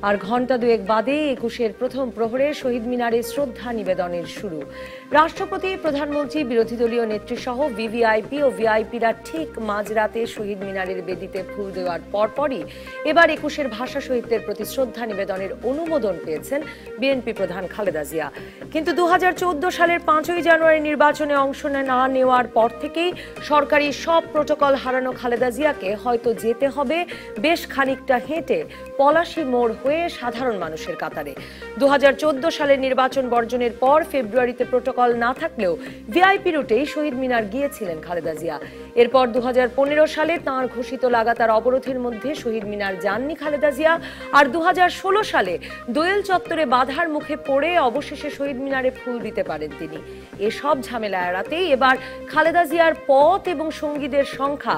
আর ঘণ্টা দুয়েক বাদে ২১-এর প্রথম প্রহরে শহীদ মিনারে শ্রদ্ধা নিবেদনের শুরু। রাষ্ট্রপতি, প্রধানমন্ত্রী, বিরোধী দলীয় নেতৃসহ ভিভিআইপি ও ভিআইপিরা ঠিক মাঝরাতে শহীদ মিনারের বেদিতে ফুল দেওয়ার পরপরই এবার ২১-এর ভাষা শহীদদের প্রতি শ্রদ্ধা নিবেদনের অনুমোদন পেয়েছেন বিএনপি প্রধান খালেদা জিয়া। কিন্তু ২০১৪ সালের ৫ই জানুয়ারি নির্বাচনে অংশ না নেওয়ার পর থেকেই সরকারি সব প্রোটোকল হারানো খালেদা জিয়াকে হয়তো যেতে হবে বেশ খানিকটা হেঁটে পলাশী মোড় হয়ে সাধারণ মানুষের কাতারে। ২০১৪ সালের নির্বাচন বর্জনের পর ফেব্রুয়ারিতে প্রোটোকল না থাকলেও ভিআইপি রুটেই শহীদ মিনার গিয়েছিলেন খালেদা জিয়া। এরপর ২০১৫ সালে তাঁর ঘোষিত লাগাতার অবরোধের মধ্যে শহীদ মিনার যাননি খালেদা জিয়া। আর ২০১৬ সালে দোয়েল চত্বরে বাধার মুখে পড়ে অবশেষে শহীদ মিনারে ফুল দিতে পারেন তিনি। এসব ঝামেলা এড়াতেই এবার খালেদা জিয়ার পথ এবং সঙ্গীদের সংখ্যা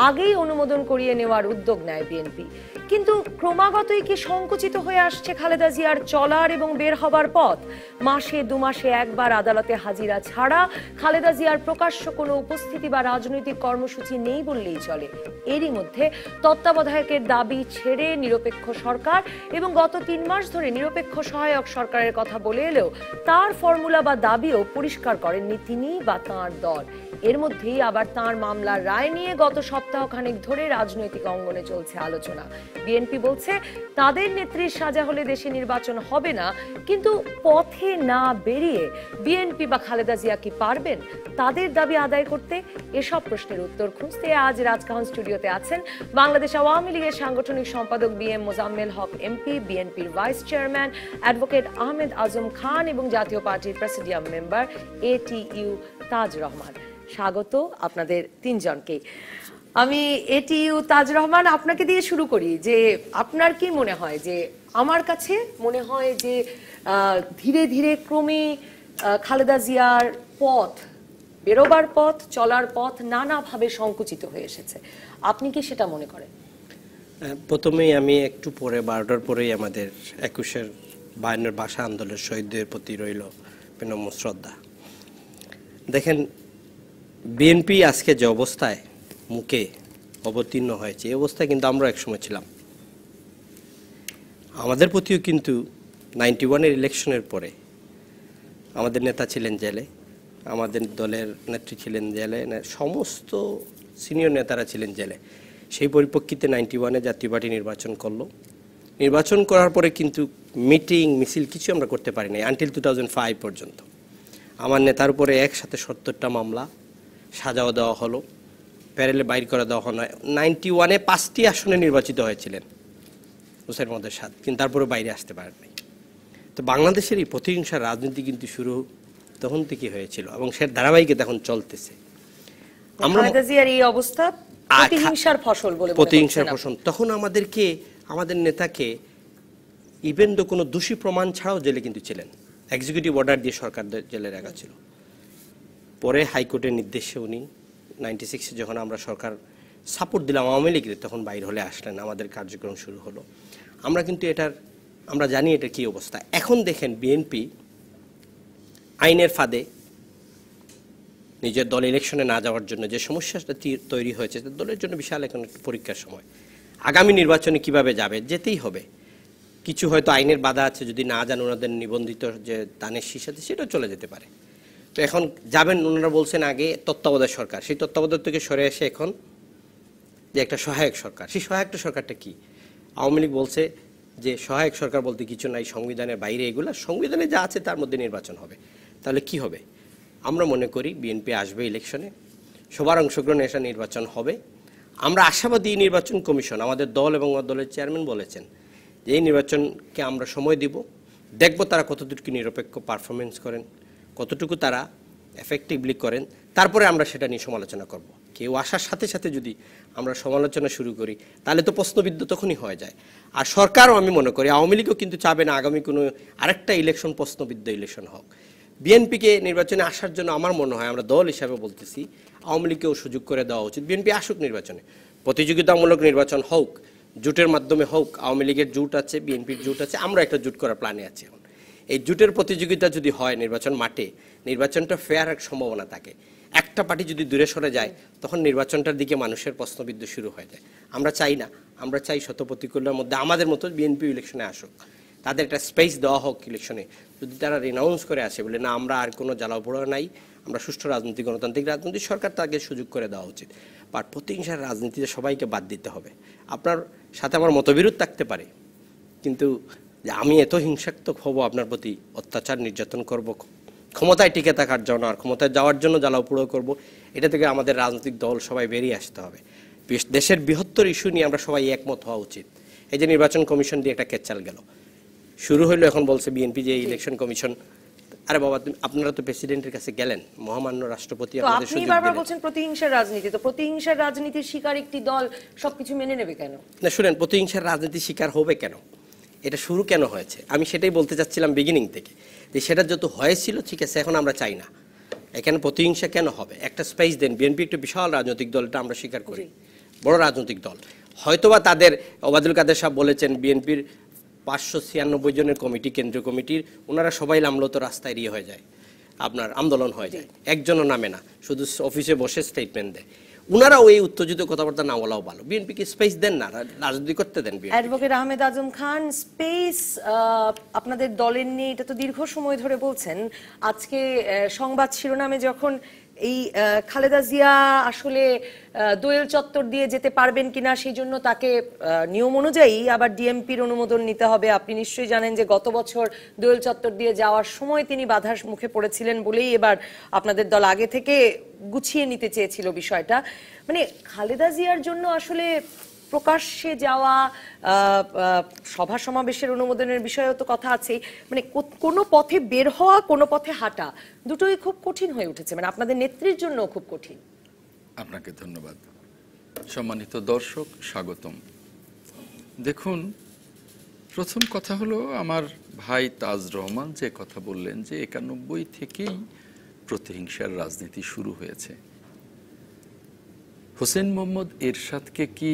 আগেই অনুমোদন করিয়ে নেওয়ার উদ্যোগ নেয় বিএনপি। কিন্তু ক্রমাগতই কি সংকুচিত হয়ে আসছে খালেদা জিয়ার চলার এবং বের হবার পথ? মাসে দুমাসে একবার আদালতে হাজিরা ছাড়া খালেদা জিয়ার প্রকাশ্য কোনো উপস্থিতি বা রাজনৈতিক কর্মসূচি নেই বললেই চলে। এরই মধ্যে তত্ত্বাবধায়কের দাবি ছেড়ে নিরপেক্ষ সরকার এবং গত ৩ মাস ধরে নিরপেক্ষ সহায়ক সরকারের কথা বলে এলেও তার ফর্মুলা বা দাবিও পরিষ্কার করেননি তিনি বা তাঁর দল। এর মধ্যেই আবার তাঁর মামলার রায় নিয়ে গত সপ্তাহখানেক ধরে রাজনৈতিক অঙ্গনে চলছে আলোচনা। বিএনপি বলছে তাদের নেত্রীর সাজা হলে দেশে নির্বাচন হবে না, কিন্তু পথে না বেরিয়ে বিএনপি বা খালেদা জিয়া কি পারবেন তাদের দাবি আদায় করতে? এসব প্রশ্নের উত্তর খুঁজতে আজ রাজকাহন স্টুডিওতে আছেন বাংলাদেশ আওয়ামী লীগের সাংগঠনিক সম্পাদক বিএম মোজাম্মেল হক এমপি, বিএনপির vice chairman advocate Ahmed Azam Khan এবং জাতীয় পার্টির প্রেসিডিয়াম মেম্বার এটিইউ তাজ রহমান। স্বাগত আপনাদের তিনজনকে। আমি এটিইউ তাজ রহমান আপনাকে দিয়ে শুরু করি। যে আপনার কি মনে হয়, যে আমার কাছে মনে হয় যে ধীরে ধীরে ক্রমে খালেদা জিয়ার পথ, বেরোবার পথ, চলার পথ নানাভাবে সংকুচিত হয়ে এসেছে, আপনি কি সেটা মনে করেন? প্রথমেই আমি একটু পরে 12টার পরেই আমাদের ২১-এর ৫২ ভাষা আন্দোলনের শহীদদের প্রতি রইল বিনম্র শ্রদ্ধা। দেখেন, বিএনপি আজকে যে অবস্থায় মুখে অবতীর্ণ হয়েছে, এই অবস্থায় কিন্তু আমরা একসময় ছিলাম। আমাদের প্রতিও কিন্তু 91-এর ইলেকশনের পরে আমাদের নেতা ছিলেন জেলে, আমাদের দলের নেত্রী ছিলেন জেলে, সমস্ত সিনিয়র নেতারা ছিলেন জেলে। সেই পরিপ্রেক্ষিতে 91-এ জাতীয় পার্টি নির্বাচন করলো। নির্বাচন করার পরে কিন্তু মিটিং মিছিল কিছু আমরা করতে পারি নাই আনটিল 2005 পর্যন্ত। আমার নেতার উপরে একসাথে 70টা মামলা সাজাও দেওয়া হলো, প্যারেলে বাইর করে দেওয়া হলো। 91-এ 5টি আসনে নির্বাচিত হয়েছিলেন হোসেন মোহাম্মদ সাদ, কিন্তু তারপরে বাইরে আসতে পারেন নাই। তো বাংলাদেশের এই প্রতিহিংসার রাজনীতি কিন্তু শুরু তখন থেকে হয়েছিল এবং সে ধারাবাহিকতা এখন চলতেছে। আমরা এই অবস্থা প্রতিহিংসার ফসল বলে প্রতিহিংসার ফসল। তখন আমাদেরকে, আমাদের নেতাকে ইভেন তো কোনো দোষী প্রমাণ ছাড়াও জেলে কিন্তু ছিলেন, এক্সিকিউটিভ অর্ডার দিয়ে সরকার জেলে রাখা ছিল। পরে হাইকোর্টের নির্দেশে উনি 96-এ যখন আমরা সরকার সাপোর্ট দিলাম আওয়ামী লীগের, তখন বাইর হলে আসলেন, আমাদের কার্যক্রম শুরু হলো। আমরা কিন্তু আমরা জানি এটা কি অবস্থা। এখন দেখেন, বিএনপি আইনের ফাঁদে নিজের দল ইলেকশনে না যাওয়ার জন্য যে সমস্যাটা তৈরি হয়েছে, দলের জন্য বিশাল এখন একটা পরীক্ষার সময়। আগামী নির্বাচনে কিভাবে যাবে, যেতেই হবে। কিছু হয়তো আইনের বাধা আছে, যদি না যান ওনাদের নিবন্ধিত যে দানের শীষ আছে সেটাও চলে যেতে পারে। তো এখন যাবেন, ওনারা বলছেন আগে তত্ত্বাবধায়ক সরকার, সেই তত্ত্বাবধায়ক থেকে সরে এসে এখন যে একটা সহায়ক সরকার। সেই সহায়ক সরকারটা কি? আওয়ামী লীগ বলছে যে সহায়ক সরকার বলতে কিছু নাই, সংবিধানের বাইরে, এগুলা সংবিধানে যা আছে তার মধ্যে নির্বাচন হবে। তাহলে কি হবে? আমরা মনে করি বিএনপি আসবে ইলেকশনে, সবার অংশগ্রহণে এসে নির্বাচন হবে। আমরা আশাবাদী নির্বাচন কমিশন, আমাদের দল এবং দলের চেয়ারম্যান বলেছেন যে এই নির্বাচনকে আমরা সময় দিব, দেখব তারা কতটুকু নিরপেক্ষ পারফরমেন্স করেন, কতটুকু তারা এফেক্টিভলি করেন, তারপরে আমরা সেটা নিয়ে সমালোচনা করব। কেউ আসার সাথে সাথে যদি আমরা সমালোচনা শুরু করি তাহলে তো প্রশ্নবিদ্ধ তখনই হয়ে যায়। আর সরকারও আমি মনে করি, আওয়ামী লীগও কিন্তু চাবে না আগামী কোনো আরেকটা ইলেকশন প্রশ্নবিদ্ধ ইলেকশন হোক। বিএনপিকে নির্বাচনে আসার জন্য আমার মনে হয়, আমরা দল হিসাবে বলতেছি, আওয়ামী লীগকেও সুযোগ করে দেওয়া উচিত। বিএনপি আসুক নির্বাচনে, প্রতিযোগিতামূলক নির্বাচন হোক, জোটের মাধ্যমে হোক। আওয়ামী লীগের জোট আছে, বিএনপির জোট আছে, আমরা একটা জোট করার প্ল্যানে আছি। এখন এই জোটের প্রতিযোগিতা যদি হয় নির্বাচন মাঠে, নির্বাচনটা ফেয়ার এক সম্ভাবনা থাকে। একটা পার্টি যদি দূরে সরে যায় তখন নির্বাচনটার দিকে মানুষের প্রশ্নবিদ্ধ শুরু হয়ে যায়। আমরা চাই না। আমরা চাই শত প্রতিকূলের মধ্যে আমাদের মতো বিএনপি ইলেকশনে আসুক, তাদের একটা স্পেস দেওয়া হোক ইলেকশনে। যদি তারা রিনাউন্স করে আসে বলে না আমরা আর কোনো জ্বালাপোড়া নাই, আমরা সুষ্ঠু রাজনীতি গণতান্ত্রিক রাজনীতি, সরকার তাকে সুযোগ করে দেওয়া উচিত। বাট প্রতিহিংসার রাজনীতিতে সবাইকে বাদ দিতে হবে। আপনার সাথে আমার মতবিরোধ থাকতে পারে, কিন্তু যে আমি এত হিংসাত্মক হব, আপনার প্রতি অত্যাচার নির্যাতন করব ক্ষমতায় টিকে থাকার জন্য আর ক্ষমতায় যাওয়ার জন্য জ্বালাপোড়া করব, এটা থেকে আমাদের রাজনৈতিক দল সবাই বেরিয়ে আসতে হবে। দেশের বৃহত্তর ইস্যু নিয়ে আমরা সবাই একমত হওয়া উচিত। এই যে নির্বাচন কমিশন দিয়ে একটা কেচ্চাল গেল, শুরু হইলো, এখন বলছে বিএনপি যে ইলেকশন কমিশন, আরে বাবা আপনারা তো প্রেসিডেন্টের কাছে গেলেন, মহামান্য রাষ্ট্রপতি আপনাদের সুযোগ দিলেন। বারবার বলছেন প্রতিহিংসার রাজনীতি, তো প্রতিহিংসার রাজনীতির শিকার একটি দল সবকিছু মেনে নেবে কেন? না শুনেন, প্রতিহিংসার রাজনীতির শিকার হবে কেন, এটা শুরু কেন হয়েছে, আমি সেটাই বলতে চাচ্ছিলাম বিগিনিং থেকে, যে সেটা যত হয়েছিল ঠিক আছে, এখন আমরা চাই না। এখানে প্রতিহিংসা কেন হবে? একটা স্পেস দেন। বিএনপি একটা বিশাল রাজনৈতিক দল, এটা আমরা স্বীকার করি, বড় রাজনৈতিক দল। হয়তোবা তাদের ওবায়দুল কাদের সাহেব বলেছেন বিএনপির 596 জনের কমিটি, কেন্দ্রীয় কমিটির, ওনারা সবাই নামলো তো রাস্তায় হয়ে যায়, আপনার আন্দোলন হয়ে যায়, একজনও নামে না, শুধু অফিসে বসে স্টেটমেন্ট দেয়। ওনারাও এই উত্তেজিত কথাবার্তা না বলাও ভালো। বিএনপিকে স্পেস দেন না, রাজনীতি করতে দেন। অ্যাডভোকেট আহমেদ আজম খান, স্পেস আপনাদের দলের নিয়ে এটা তো দীর্ঘ সময় ধরে বলছেন। আজকে সংবাদ শিরোনামে যখন এই খালেদা জিয়া আসলে দোয়েল চত্বর দিয়ে যেতে পারবেন কিনা সেই জন্য তাকে নিয়ম অনুযায়ী আবার ডিএমপির অনুমোদন নিতে হবে। আপনি নিশ্চয়ই জানেন যে গত বছর দোয়েল চত্বর দিয়ে যাওয়ার সময় তিনি বাধার মুখে পড়েছিলেন বলেই এবার আপনাদের দল আগে থেকে গুছিয়ে নিতে চেয়েছিল বিষয়টা। মানে খালেদা জিয়ার জন্য আসলে প্রকাশ্যে যাওয়া, সভা সমাবেশের অনুমোদনের বিষয়েও তো কথা আছে, মানে কোনো পথে বের হওয়া, কোনো পথে হাঁটা, দুটোই খুব কঠিন হয়ে উঠেছে, মানে আপনাদের নেত্রীর জন্য খুব কঠিন। আপনাকে ধন্যবাদ। সম্মানিত দর্শক, স্বাগতম। দেখুন, প্রথম কথা হলো আমার ভাই তাজ রহমান যে কথা বললেন যে 91 থেকেই প্রতিহিংসার রাজনীতি শুরু হয়েছে। হোসেন মোহাম্মদ এরশাদকে কি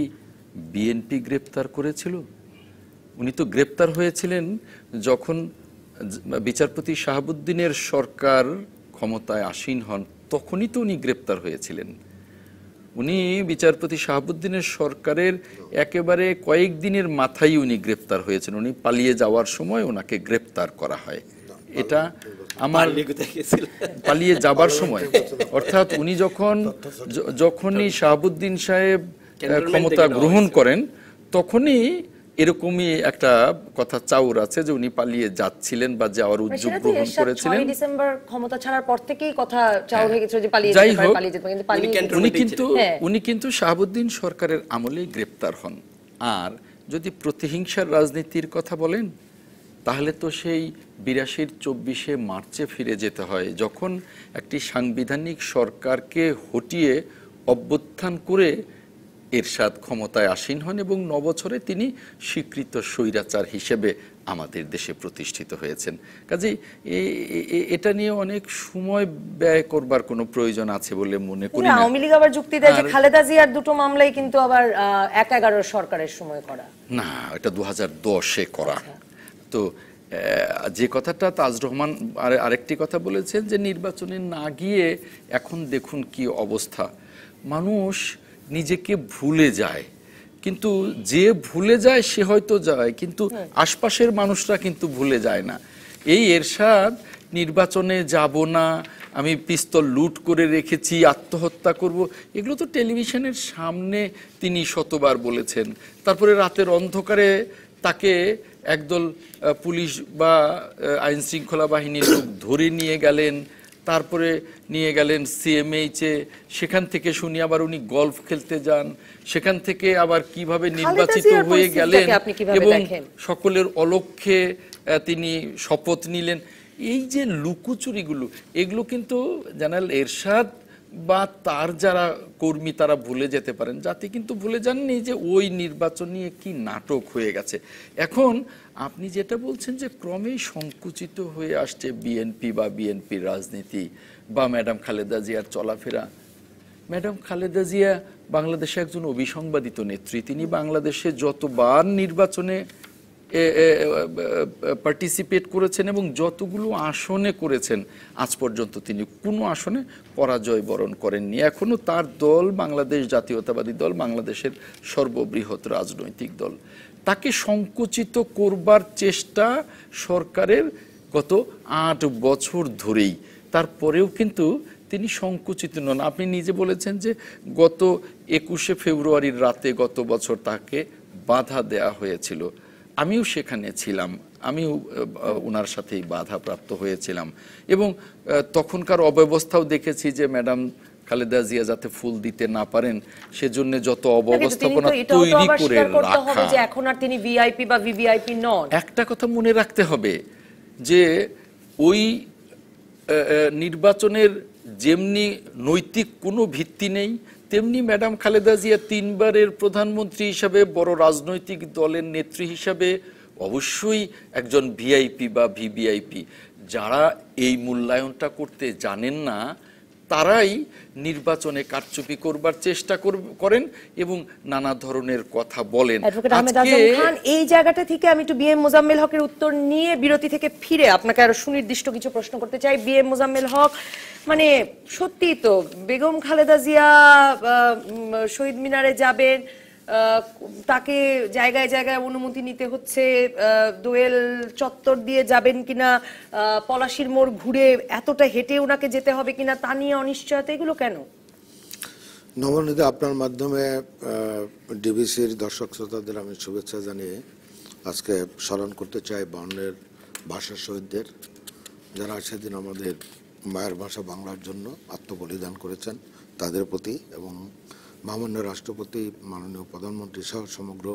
বিএনপি গ্রেপ্তার করেছিল? উনি তো গ্রেপ্তার হয়েছিলেন যখন বিচারপতি শাহাবুদ্দিনের সরকার ক্ষমতায় আসীন হন, তখনই তো উনি গ্রেপ্তার হয়েছিলেন। উনি বিচারপতি শাহাবুদ্দিনের সরকারের একেবারে কয়েকদিনের মাথায় উনি গ্রেপ্তার হয়েছেন। উনি পালিয়ে যাওয়ার সময় ওনাকে গ্রেপ্তার করা হয়। এটা আমার পালিয়ে যাবার সময়, অর্থাৎ উনি যখনই শাহাবুদ্দিন সাহেব ক্ষমতা গ্রহণ করেন তখনই এরকমই একটা কথা চাউর আছে যে উনি পালিয়ে যাচ্ছিলেন বা যাওয়ার উদ্যোগ গ্রহণ করেছিলেন। ডিসেম্বর ক্ষমতা ছাড়ার পর থেকেই কথা চাউর হয়ে গেছিল যে পালিয়ে যাই হোক, উনি কিন্তু শাহাবুদ্দিন সরকারের আমলেই গ্রেপ্তার হন। আর যদি প্রতিহিংসার রাজনীতির কথা বলেন তাহলে তো সেই 82-র 24শে মার্চে ফিরে যেতে হয়, যখন একটি সাংবিধানিক সরকারকে হটিয়ে অভ্যুত্থান করে এরশাদ ক্ষমতায় আসীন হন এবং 9 বছরে তিনি স্বীকৃত স্বৈরাচার হিসেবে আমাদের দেশে প্রতিষ্ঠিত হয়েছেন। কাজেই এটা নিয়ে অনেক সময় ব্যয় করবার কোনো প্রয়োজন আছে বলে মনে করি না। আওয়ামী লীগ আবার যুক্তি দেয় যে খালেদা জিয়ার দুটো মামলাই কিন্তু আবার 11 সরকারের সময় করা, না এটা 2010-এ করা। তো যে কথাটা তাজ রহমান আরেকটি কথা বলেছেন যে নির্বাচনে না গিয়ে এখন দেখুন কি অবস্থা, মানুষ নিজেকে ভুলে যায়, কিন্তু যে ভুলে যায় সে হয়তো যায়, কিন্তু আশপাশের মানুষরা কিন্তু ভুলে যায় না। এই এরশাদ নির্বাচনে যাব না, আমি পিস্তল লুট করে রেখেছি, আত্মহত্যা করব, এগুলো তো টেলিভিশনের সামনে তিনি শতবার বলেছেন। তারপরে রাতের অন্ধকারে তাকে একদল পুলিশ বা আইন শৃঙ্খলা বাহিনীর লোক ধরে নিয়ে গেলেন, তারপরে নিয়ে গেলেন সিএমএইচে, সেখান থেকে শুনি আবার উনি গলফ খেলতে যান, সেখান থেকে আবার কিভাবে নির্বাচিত হয়ে গেলেন এবং সকলের অলক্ষ্যে তিনি শপথ নিলেন। এই যে লুকোচুরিগুলো, এগুলো কিন্তু জেনারেল এরশাদ বা তার যারা কর্মী তারা ভুলে যেতে পারেন, জাতি কিন্তু ভুলে যাননি যে ওই নির্বাচন নিয়ে কি নাটক হয়ে গেছে। এখন আপনি যেটা বলছেন যে ক্রমেই সংকুচিত হয়ে আসছে বিএনপি বা বিএনপির রাজনীতি বা ম্যাডাম খালেদা জিয়ার চলাফেরা। ম্যাডাম খালেদা জিয়া বাংলাদেশে একজন অবিসংবাদিত নেত্রী, তিনি বাংলাদেশে যতবার নির্বাচনে পার্টিসিপেট করেছেন এবং যতগুলো আসনে করেছেন আজ পর্যন্ত তিনি কোনো আসনে পরাজয় বরণ করেননি। এখনো তার দল বাংলাদেশ জাতীয়তাবাদী দল, বাংলাদেশের সর্ববৃহৎ রাজনৈতিক দল। তাকে সংকুচিত করবার চেষ্টা সরকারের গত 8 বছর ধরেই, তারপরেও কিন্তু তিনি সংকুচিত নন। আপনি নিজে বলেছেন যে গত 21শে ফেব্রুয়ারির রাতে গত বছর তাকে বাধা দেয়া হয়েছিল। আমিও সেখানে ছিলাম, আমিও ওনার সাথেই বাধাপ্রাপ্ত হয়েছিলাম এবং তখনকার অব্যবস্থাও দেখেছি যে ম্যাডাম খালেদা জিয়া যাতে ফুল দিতে না পারেন সেজন্য যত অব্যবস্থাপনা তৈরি করে রাখা। এখন আর তিনি ভিআইপি বা ভিভিআইপি নন। একটা কথা মনে রাখতে হবে যে ওই নির্বাচনের যেমনি নৈতিক কোনো ভিত্তি নেই, তেমনি ম্যাডাম খালেদা জিয়া 3 বারের প্রধানমন্ত্রী হিসাবে, বড় রাজনৈতিক দলের নেত্রী হিসাবে অবশ্যই একজন ভিআইপি বা ভিভিআইপি। যারা এই মূল্যায়নটা করতে জানেন না তারাই নির্বাচনে কারচুপি করবার চেষ্টা করেন এবং নানা ধরনের কথা বলেন। অ্যাডভোকেট আহমেদ আজম খান, এই জায়গাটা থেকে আমি একটু বিএম মোজাম্মেল হকের উত্তর নিয়ে বিরতি থেকে ফিরে আপনাকে আরো সুনির্দিষ্ট কিছু প্রশ্ন করতে চাই। বিএম মোজাম্মেল হক, মানে সত্যি তো বেগম খালেদা জিয়া শহীদ মিনারে যাবেন, তাকে জায়গায় জায়গায় অনুমতি নিতে হচ্ছে, দোয়েল চত্বর দিয়ে যাবেন কিনা, পলাশীর মোড় ঘুরে এতটা হেঁটে ওনাকে যেতে হবে কিনা তা নিয়ে অনিশ্চয়তা, এগুলো কেন? নবনীতা, আপনার মাধ্যমে ডিবিসির দর্শক শ্রোতাদের আমি শুভেচ্ছা জানিয়ে আজকে স্মরণ করতে চাই 52-এর ভাষা শহীদদের, যারা সেদিন আমাদের মায়ের ভাষা বাংলার জন্য আত্মবলিদান করেছেন, তাদের প্রতি এবং মাননীয় রাষ্ট্রপতি, মাননীয় প্রধানমন্ত্রী সহ সমগ্র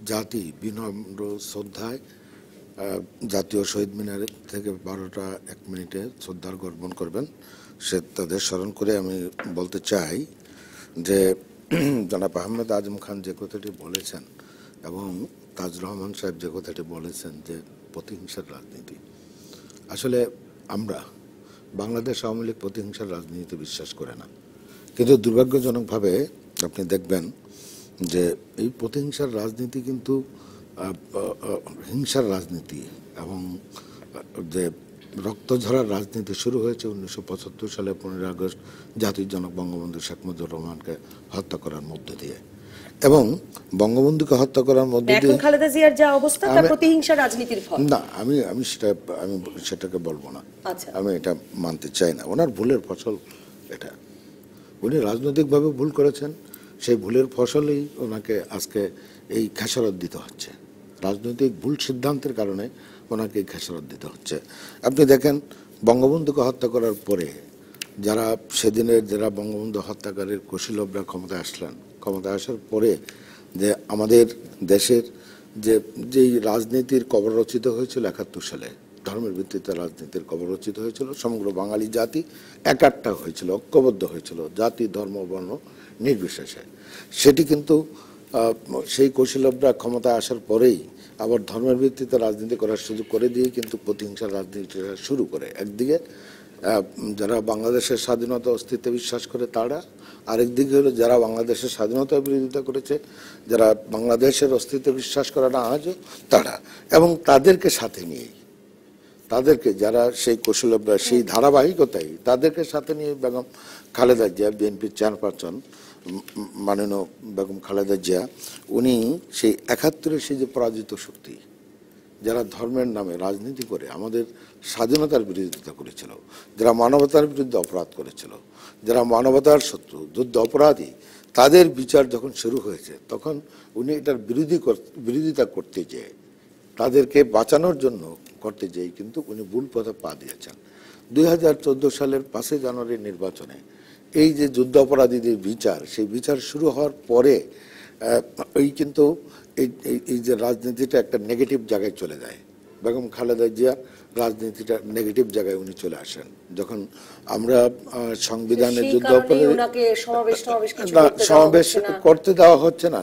জাতি বিনম্র শ্রদ্ধায় জাতীয় শহীদ মিনার থেকে 12টা 1 মিনিটে শ্রদ্ধার্ঘ্য অর্পণ করবেন। সে তাদের স্মরণ করে আমি বলতে চাই যে জনাব আহমেদ আজম খান যে কথাটি বলেছেন এবং তাজুর রহমান সাহেব যে কথাটি বলেছেন যে প্রতিহিংসার রাজনীতি, আসলে আমরা বাংলাদেশ আওয়ামী লীগ প্রতিহিংসার রাজনীতিতে বিশ্বাস করে না, কিন্তু দুর্ভাগ্যজনকভাবে আপনি দেখবেন যে এই প্রতিহিংসার রাজনীতি কিন্তু হিংসার রাজনীতি এবং যে রক্তঝরার রাজনীতি শুরু হয়েছে 1975 সালে 15 আগস্ট জাতির জনক বঙ্গবন্ধু শেখ মুজিবুর রহমানকে হত্যা করার মধ্য দিয়ে, এবং বঙ্গবন্ধুকে হত্যা করার মধ্য দিয়ে খালেদা জিয়ার যা অবস্থা তা প্রতিহিংসার রাজনীতির ফল না। আমি সেটাকে বলবো না, আমি এটা মানতে চাই না। ওনার ভুলের ফসল এটা, উনি রাজনৈতিকভাবে ভুল করেছেন, সেই ভুলের ফসলেই ওনাকে আজকে এই খেসারত দিতে হচ্ছে। রাজনৈতিক ভুল সিদ্ধান্তের কারণে ওনাকে এই খেসারত দিতে হচ্ছে। আপনি দেখেন বঙ্গবন্ধুকে হত্যা করার পরে যারা সেদিনের যারা বঙ্গবন্ধু হত্যাকারীর কুশীলবরা ক্ষমতায় আসলেন, ক্ষমতায় আসার পরে যে আমাদের দেশের যেই রাজনীতির কবর রচিত হয়েছিল 71 সালে, ধর্মের ভিত্তিতে রাজনীতির কবর রচিত হয়েছিল, সমগ্র বাঙালি জাতি একাট্টা হয়েছিল, ঐক্যবদ্ধ হয়েছিল, জাতি ধর্ম বর্ণ নির্বিশেষে। সেটি কিন্তু সেই কৌশলবরা ক্ষমতায় আসার পরেই আবার ধর্মের ভিত্তিতে রাজনীতি করার সুযোগ করে দিয়ে কিন্তু প্রতিহিংসার রাজনীতি শুরু করে। একদিকে যারা বাংলাদেশের স্বাধীনতা অস্তিত্বে বিশ্বাস করে তারা, আরেকদিকে হলো যারা বাংলাদেশের স্বাধীনতার বিরোধিতা করেছে, যারা বাংলাদেশের অস্তিত্বে বিশ্বাস করে না আজও তারা, এবং তাদেরকে সাথে নিয়ে, তাদেরকে যারা সেই কৌশলবরা সেই ধারাবাহিকতাই তাদেরকে সাথে নিয়ে বেগম খালেদা জিয়া, বিএনপির চেয়ারপারসন মাননীয় বেগম খালেদা জিয়া, উনি সেই 71-এর সেই যে পরাজিত শক্তি, যারা ধর্মের নামে রাজনীতি করে আমাদের স্বাধীনতার বিরোধিতা করেছিল, যারা মানবতার বিরুদ্ধে অপরাধ করেছিল, যারা মানবতার শত্রু যুদ্ধ অপরাধী, তাদের বিচার যখন শুরু হয়েছে তখন উনি এটার বিরোধিতা করতে যেয়ে, তাদেরকে বাঁচানোর জন্য করতে যেয়ে কিন্তু উনি ভুল পথে পা দিয়েছেন। 2014 সালের 5 জানুয়ারির নির্বাচনে এই যে যুদ্ধ অপরাধীদের বিচার, সেই বিচার শুরু হওয়ার পরে এই কিন্তু এই যে রাজনীতিটা একটা নেগেটিভ জায়গায় চলে যায়। বেগম খালেদা জিয়া রাজনীতিটা নেগেটিভ জায়গায় উনি চলে আসেন। যখন আমরা সংবিধানে যুদ্ধ অপরাধী সমাবেশ করতে দেওয়া হচ্ছে না,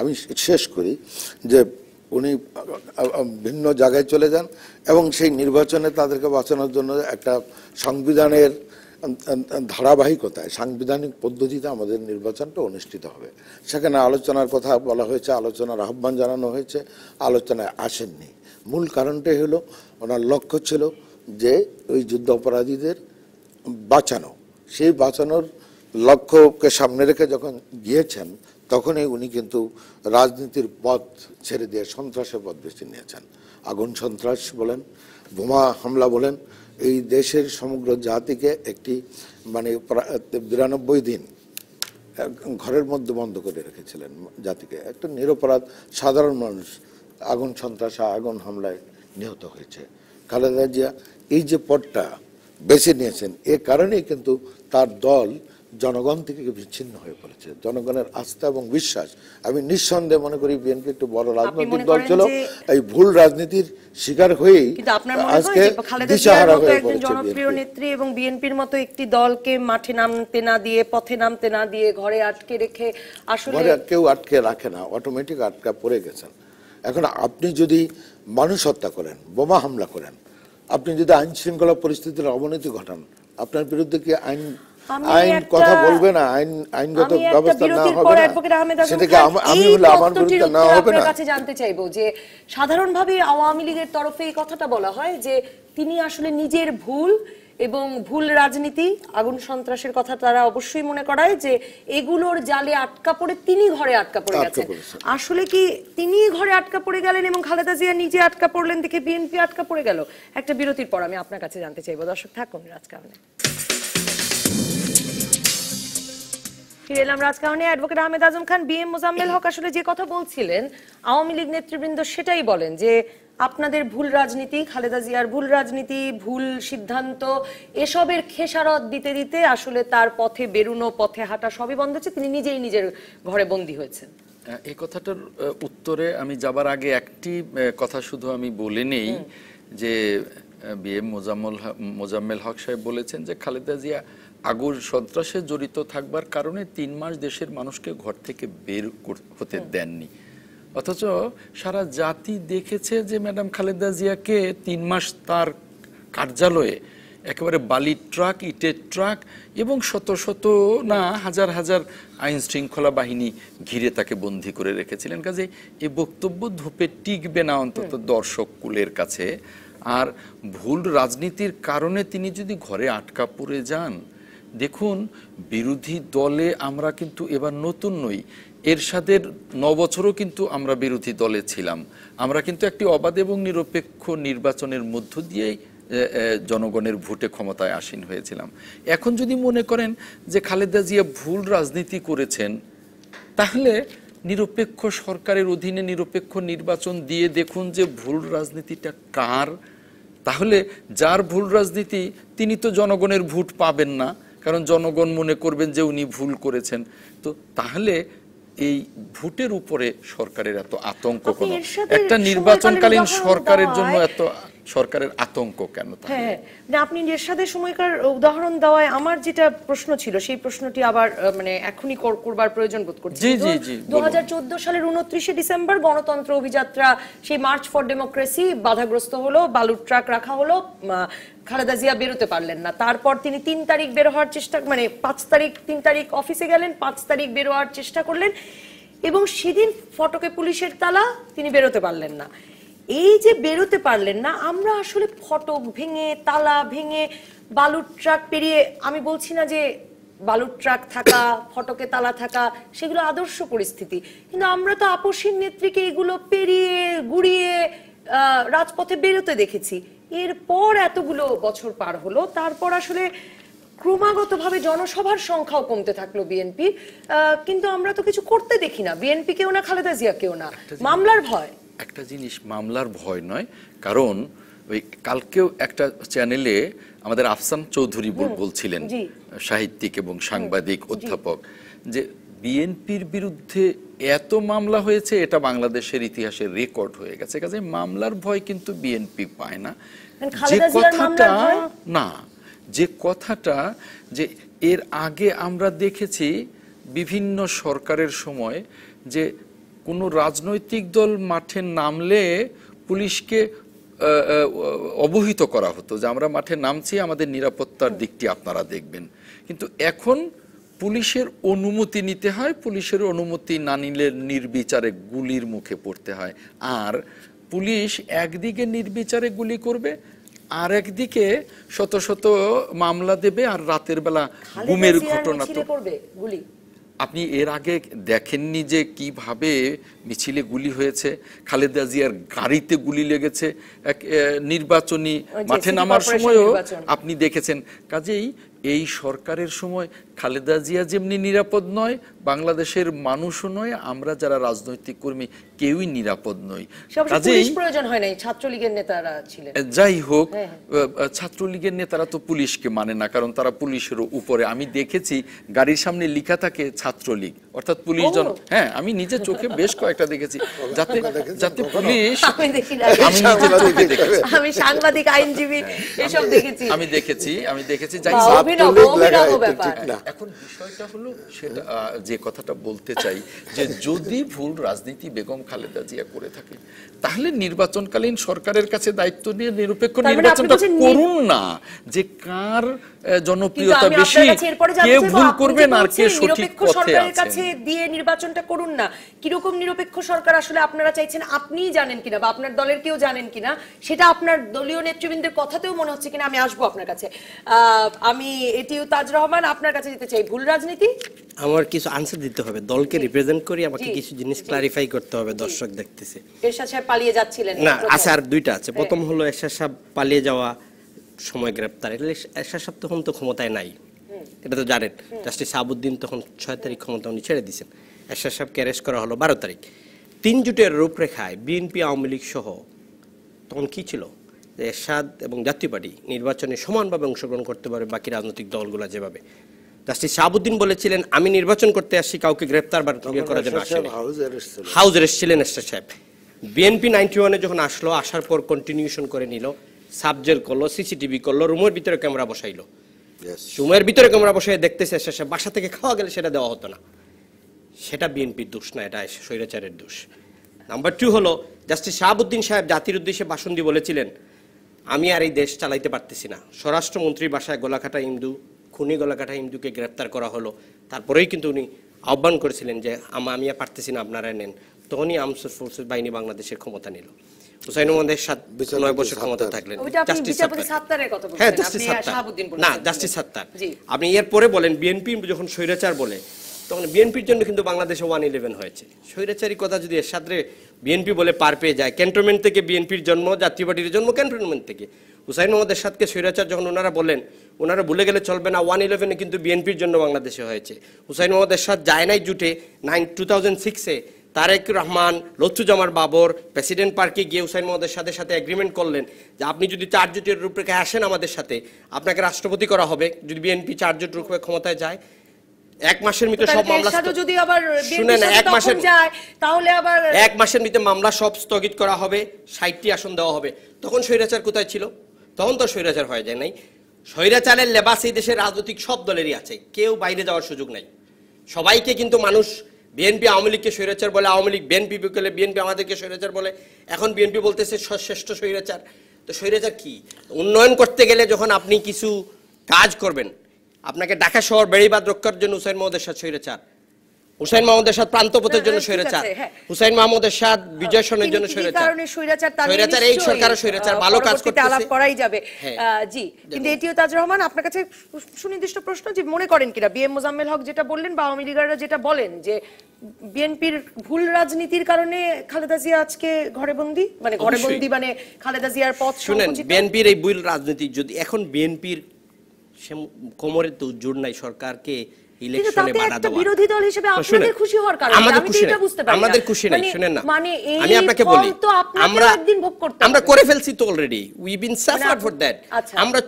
আমি শেষ করি যে উনি ভিন্ন জায়গায় চলে যান এবং সেই নির্বাচনে তাদেরকে বাঁচানোর জন্য একটা সংবিধানের ধারাবাহিকতায় সাংবিধানিক পদ্ধতিতে আমাদের নির্বাচনটা অনুষ্ঠিত হবে। সেখানে আলোচনার কথা বলা হয়েছে, আলোচনার আহ্বান জানানো হয়েছে, আলোচনায় আসেননি। মূল কারণটাই হলো ওনার লক্ষ্য ছিল যে ওই যুদ্ধ অপরাধীদের বাঁচানো। সেই বাঁচানোর লক্ষ্যকে সামনে রেখে যখন গিয়েছেন তখনই উনি কিন্তু রাজনীতির পথ ছেড়ে দিয়ে সন্ত্রাসের পথ বেছে নিয়েছেন। আগুন সন্ত্রাস বলেন, বোমা হামলা বলেন, এই দেশের সমগ্র জাতিকে একটি মানে 92 দিন ঘরের মধ্যে বন্ধ করে রেখেছিলেন জাতিকে। একটা নিরপরাধ সাধারণ মানুষ আগুন সন্ত্রাসে আগুন হামলায় নিহত হয়েছে। খালেদা জিয়া এই যে পথটা বেছে নিয়েছেন, এ কারণেই কিন্তু তার দল জনগণ থেকে বিচ্ছিন্ন হয়ে পড়েছে। জনগণের আস্থা এবং বিশ্বাস, আমি নিঃসন্দেহে মনে করি বিএনপি একটু বড় রাজনৈতিক দল ছিল, এই ভুল রাজনীতির শিকার হয়েই আজকে দিশাহারা হয়ে পড়েছে জনপ্রিয় নেত্রী এবং বিএনপির মতো একটি দলকে মাঠে নামতে না দিয়ে, পথে নামতে না দিয়ে ঘরে আটকে রেখে, আসলে ঘরে কেউ আটকে রাখে না, অটোমেটিক আটকা পড়ে গেছেন। এখন আপনি যদি মানুষ হত্যা করেন, বোমা হামলা করেন, আপনি যদি আইন শৃঙ্খলা পরিস্থিতির অবনতি ঘটান, আপনার বিরুদ্ধে কি আইন কথা বলবে না? আইনগত ব্যবস্থা না হবে না? সেটাকে আমি হলে আমার বিরুদ্ধে না হবে না? কাছে জানতে চাইবো যে সাধারণভাবে আওয়ামী লীগের তরফে এই কথাটা বলা হয় যে তিনি আসলে নিজের ভুল এবং ভুল রাজনীতি, আগুন সন্ত্রাসের কথা তারা অবশ্যই মনে করায় যে এগুলোর জালে আটকা পড়ে তিনি ঘরে আটকা পড়ে গেছেন। আসলে কি তিনি ঘরে আটকা পড়ে গেলেন এবং খালেদা জিয়া নিজে আটকা পড়লেন দেখে বিএনপি আটকা পড়ে গেল? একটা বিরতির পর আমি আপনার কাছে জানতে চাইবো। দর্শক থাকুন রাজকাহনে। ফিরে এলাম রাজকাহনে। অ্যাডভোকেট আহমেদ আজম খান, বিএম মোজাম্মেল হক আসলে যে কথা বলছিলেন, আওয়ামী লীগ নেতৃবৃন্দ সেটাই বলেন যে আপনাদের ভুল রাজনীতি, খালেদা জিয়ার ভুল রাজনীতি, ভুল সিদ্ধান্ত, এসবের খেসারত দিতে দিতে আসলে তার পথে বেরুনো, পথে হাঁটা সবই বন্ধ হচ্ছে, তিনি নিজেই নিজের ঘরে বন্দী হয়েছেন। এই কথাটার উত্তরে আমি যাবার আগে একটি কথা শুধু আমি বলে নেই যে বিএম মোজাম্মেল হক সাহেব বলেছেন যে খালেদা জিয়া আগুন সন্ত্রাসে জড়িত থাকবার কারণে 3 মাস দেশের মানুষকে ঘর থেকে বের হতে দেননি। অথচ সারা জাতি দেখেছে যে ম্যাডাম খালেদা জিয়াকে 3 মাস তার কার্যালয়ে একেবারে বালির ট্রাক, ইটের ট্রাক এবং শত শত না হাজার হাজার আইন শৃঙ্খলা বাহিনী ঘিরে তাকে বন্দী করে রেখেছিলেন। কাজে এই বক্তব্য ধূপে টিকবে না অন্তত দর্শক কুলের কাছে। আর ভুল রাজনীতির কারণে তিনি যদি ঘরে আটকা পড়ে যান, দেখুন বিরোধী দলে আমরা কিন্তু এবার নতুন নই, এরশাদের 9 বছরও কিন্তু আমরা বিরোধী দলে ছিলাম। আমরা কিন্তু একটি অবাধ এবং নিরপেক্ষ নির্বাচনের মধ্য দিয়েই জনগণের ভোটে ক্ষমতায় আসীন হয়েছিলাম। এখন যদি মনে করেন যে খালেদা জিয়া ভুল রাজনীতি করেছেন, তাহলে নিরপেক্ষ সরকারের অধীনে নিরপেক্ষ নির্বাচন দিয়ে দেখুন যে ভুল রাজনীতিটা কার। তাহলে যার ভুল রাজনীতি তিনি তো জনগণের ভোট পাবেন না, কারণ জনগণ মনে করবেন যে উনি ভুল করেছেন। তো তাহলে এই ভোটের উপরে সরকারের এত আতঙ্ক কেন? একটা নির্বাচনকালীন সরকারের জন্য এত সরকারের আতঙ্ক কেন? হ্যাঁ, আপনি এরশাদের সময়কার উদাহরণ দেওয়ায় আমার যেটা প্রশ্ন ছিল সেই প্রশ্নটি আবার মানে এখনই করবার প্রয়োজন বোধ করছি। 2014 সালের 29শে ডিসেম্বর গণতন্ত্র অভিযাত্রা, সেই মার্চ ফর ডেমোক্রেসি বাধাগ্রস্ত হলো, বালুর ট্রাক রাখা হলো, খালেদা জিয়া বেরোতে পারলেন না। তারপর তিনি 3 তারিখ বের হওয়ার চেষ্টা, মানে 3 তারিখ অফিসে গেলেন, 5 তারিখ বের হওয়ার চেষ্টা করলেন এবং সেদিন ফটকে পুলিশের তালা, তিনি বেরোতে পারলেন না। এই যে বেরোতে পারলেন না, আমরা আসলে ফটক ভেঙে, তালা ভেঙে, বালুর ট্রাক পেরিয়ে, আমি বলছি না যে বালুর ট্রাক থাকা, ফটকে তালা থাকা সেগুলো আদর্শ পরিস্থিতি, কিন্তু আমরা তো আপসীন নেত্রীকে এগুলো পেরিয়ে গুড়িয়ে রাজপথে বেরোতে দেখেছি। এরপর এতগুলো বছর পার হলো, তারপর আসলে ক্রমাগতভাবে জনসভার সংখ্যাও কমতে থাকলো বিএনপি, কিন্তু আমরা তো কিছু করতে দেখি না, বিএনপি কেউ না, খালেদা জিয়া কেউ না। মামলার ভয়, একটা জিনিস মামলার ভয় নয়, কারণ ওই কালকেও একটা চ্যানেলে আমাদের আফসান চৌধুরী বলছিলেন, সাহিত্যিক এবং সাংবাদিক অধ্যাপক, যে বিএনপির বিরুদ্ধে এত মামলা হয়েছে এটা বাংলাদেশের ইতিহাসে রেকর্ড হয়ে গেছে। কাজে মামলার ভয় কিন্তু বিএনপি পায় না। যে কথাটা যে এর আগে আমরা দেখেছি বিভিন্ন সরকারের সময় যে কোনো রাজনৈতিক দল মাঠে নামলে পুলিশকে অবহিত করা হতো যে আমরা মাঠে নামছি, আমাদের নিরাপত্তার দিকটি আপনারা দেখবেন। কিন্তু এখন পুলিশের অনুমতি নিতে হয়, পুলিশের অনুমতি না নিলে নির্বিচারে গুলির মুখে পড়তে হয়। আর পুলিশ একদিকে নির্বিচারে গুলি করবে, আর একদিকে শত শত মামলা দেবে, আর রাতের বেলা গুমের ঘটনা তো আপনি এর আগে দেখেননি যে কিভাবে মিছিলে গুলি হয়েছে, খালেদা জিয়ার গাড়িতে গুলি লেগেছে নির্বাচনী মাঠে নামার সময়ও আপনি দেখেছেন। কাজেই এই সরকারের সময় খালেদা জিয়া যেমনি নিরাপদ নয়, বাংলাদেশের মানুষও নয়, আমরা যারা রাজনৈতিক কর্মী কেউই নিরাপদ নই। কাজেই প্রয়োজন হয় নাই, ছাত্রলীগের নেতারা ছিলেন। যাই হোক, ছাত্রলীগের নেতারা তো পুলিশকে মানে না, কারণ তারা পুলিশের উপরে। আমি দেখেছি গাড়ির সামনে লেখা থাকে ছাত্রলীগ, অর্থাৎ পুলিশ জন। হ্যাঁ, আমি নিজে চোখে বেশ কয়েকটা দেখেছি, যাতে যাতে পুলিশ, আমি সাংবাদিক, আইনজীবী এসব দেখেছি, আমি দেখেছি। যাই এখন বিষয়টা হলো সেটা যে কথাটা বলতে চাই যে যদি ভুল রাজনীতি বেগম খালেদা জিয়া করে থাকে, তাহলে নির্বাচনকালীন সরকারের কাছে দায়িত্ব নিয়ে নিরপেক্ষ নির্বাচনটা করুন না, যে কার জনপ্রিয়তা বেশি, কে ভুল করবেন আর কে সঠিক পথে কাছে দিয়ে নির্বাচনটা করুন না। কিরকম নিরপেক্ষ সরকার আসলে আপনারা চাইছেন আপনিই জানেন কিনা, বা আপনার দলের কেউ জানেন কিনা, সেটা আপনার দলীয় নেতৃবৃন্দের কথাতেও মনে হচ্ছে কিনা। আমি আসবো আপনার কাছে। আমি এটিও তাজ রহমান আপনার কাছে যেতে চাই। ভুল রাজনীতি, আমার কিছু আনসার দিতে হবে, দলকে রিপ্রেজেন্ট করি, আমাকে কিছু জিনিস ক্লারিফাই করতে হবে, দর্শক দেখতেছে। এরশাদ সাহেব পালিয়ে যাচ্ছিলেন না, আচ্ছা, আর দুইটা আছে। প্রথম হলো এরশাদ সাহেব পালিয়ে যাওয়া সময় গ্রেপ্তার। এরশাদ সাহেব তখন তো ক্ষমতায় নাই, এটা তো জানেন। জাস্টিস শাহাবুদ্দিন তখন 6 তারিখ ক্ষমতা উনি ছেড়ে দিয়েছেন। এরশাদ সাহেবকে অ্যারেস্ট করা হলো 12 তারিখ। 3 জোটের রূপরেখায় বিএনপি, আওয়ামী লীগ সহ তখন কি ছিল, যে এরশাদ এবং জাতীয় পার্টি নির্বাচনে সমানভাবে অংশগ্রহণ করতে পারবে বাকি রাজনৈতিক দলগুলো যেভাবে। জাস্টিস শাহাবুদ্দিন বলেছিলেন আমি নির্বাচন করতে আসছি, কাউকে গ্রেপ্তার বা করার জন্য আসেনি। হাউস অ্যারেস্ট ছিলেন এরশাদ সাহেব। বিএনপি 91-এ যখন আসলো, আসার পর কন্টিনিউশন করে নিল, সাবজেল করলো, সিসিটিভি করলো, রুমের ভিতরে ক্যামেরা বসাইলো। রুমের ভিতরে ক্যামেরা বসাই দেখতেছে এরশাদ সাহেব, বাসা থেকে খাওয়া গেলে সেটা দেওয়া হতো না। সেটা বিএনপির দোষ না, এটা স্বৈরাচারের দোষ। নাম্বার 2 হলো জাস্টিস শাহাবুদ্দিন সাহেব জাতির উদ্দেশ্যে ভাষণ দিয়ে বলেছিলেন আমি আর এই দেশ চালাইতে পারতেছি না। স্বরাষ্ট্রমন্ত্রীর বাসায় গলাকাটা হিন্দু, খুনি গলাকাটা হিন্দুকে গ্রেপ্তার করা হলো। তারপরেই কিন্তু উনি আহ্বান করেছিলেন যে আমি আর পারতেছি না, আপনারা নেন। তখনই আর্মড ফোর্সেস বাহিনী বাংলাদেশের ক্ষমতা নিল। হুসাইন মোহাম্মদের 9 বছর ক্ষমতা থাকলেন। জাস্টিস সাত্তারের কথা বলছেন, জাস্টিস সাত্তার না, জাস্টিস সাত্তার। আপনি এর পরে বলেন বিএনপি যখন স্বৈরাচার বলে, তখন বিএনপির জন্য কিন্তু বাংলাদেশে 1/11 হয়েছে। স্বৈরাচারী কথা যদি এর সাথে বিএনপি বলে পার পেয়ে যায়, ক্যান্টনমেন্ট থেকে বিএনপির জন্ম, জাতীয় পার্টির জন্ম ক্যান্টনমেন্ট থেকে। হুসাইন মোহাম্মদের সাথে স্বৈরাচার যখন ওনারা বলেন, ওনারা ভুলে গেলে চলবে না, 1/11 কিন্তু বিএনপির জন্য বাংলাদেশে হয়েছে। হুসাইন মোহাম্মদের সাথে যায় নাই জুটে 2006-এ তারেক রহমান, লুৎফুজ্জামান বাবর প্রেসিডেন্ট পার্কে গিয়ে হুসাইন মোহাম্মদের সাথে এগ্রিমেন্ট করলেন যে আপনি যদি 4 জোটের রূপরেখায় আসেন আমাদের সাথে, আপনাকে রাষ্ট্রপতি করা হবে যদি বিএনপি 4 জোট রূপে ক্ষমতায় যায়। 1 মাসের ভিতরে সব মামলা, যদি আবার শুনেন, 1 মাসের যায় তাহলে আবার 1 মাসের ভিতরে মামলা সব স্থগিত করা হবে, 60টি আসন দেওয়া হবে। তখন স্বৈরাচার কোথায় ছিল? তখন তো স্বৈরাচার হয়ে যায় নাই। স্বৈরাচারের লেবাস এই দেশের রাজনৈতিক সব দলেরই আছে, কেউ বাইরে যাওয়ার সুযোগ নাই। সবাইকে কিন্তু মানুষ বিএনপি আওয়ামী লীগকে স্বৈরাচার বলে, আওয়ামী লীগ বিএনপি বলে, বিএনপি আমাদেরকে স্বৈরাচার বলে। এখন বিএনপি বলতেছে শ্রেষ্ঠ স্বৈরাচার। তো স্বৈরাচার কি? উন্নয়ন করতে গেলে যখন আপনি কিছু কাজ করবেন, আপনাকে ঢাকা শহর বেড়িবাঁধ রক্ষার জন্য হুসাইন মোহাম্মদের সাথে স্বৈরাচার, হুসাইন মোহাম্মদের সাথে প্রান্তপথের জন্য স্বৈরাচার, হুসাইন মোহাম্মদের সাথে বিজয় সনের জন্য স্বৈরাচার। স্বৈরাচার এই সরকারের স্বৈরাচার, ভালো কাজ করতেছে, আলাপ করাই যাবে। জি, কিন্তু এটিও তাজ রহমান আপনার কাছে সুনির্দিষ্ট প্রশ্ন, যে মনে করেন কিনা বিএম মোজাম্মেল হক যেটা বললেন বা আওয়ামী লীগাররা যেটা বলেন যে বিএনপির ভুল রাজনীতির কারণে খালেদা জিয়া আজকে ঘরে বন্দী, মানে ঘরে বন্দী মানে খালেদা জিয়ার পথ সংকুচিত। বিএনপির এই ভুল রাজনীতি যদি এখন বিএনপির কোমরে তো জোর নাই সরকারকে ইলেকশনে বাধা দেওয়া, বিরোধী দল হিসেবে আপনাদের খুশি হওয়ার কারণ আমাদের খুশি না, আমাদের খুশি নাই। শুনেন না, আমি আপনাকে বলি, আমরা করে ফেলছি তো already, we bin suffered for that. আমরা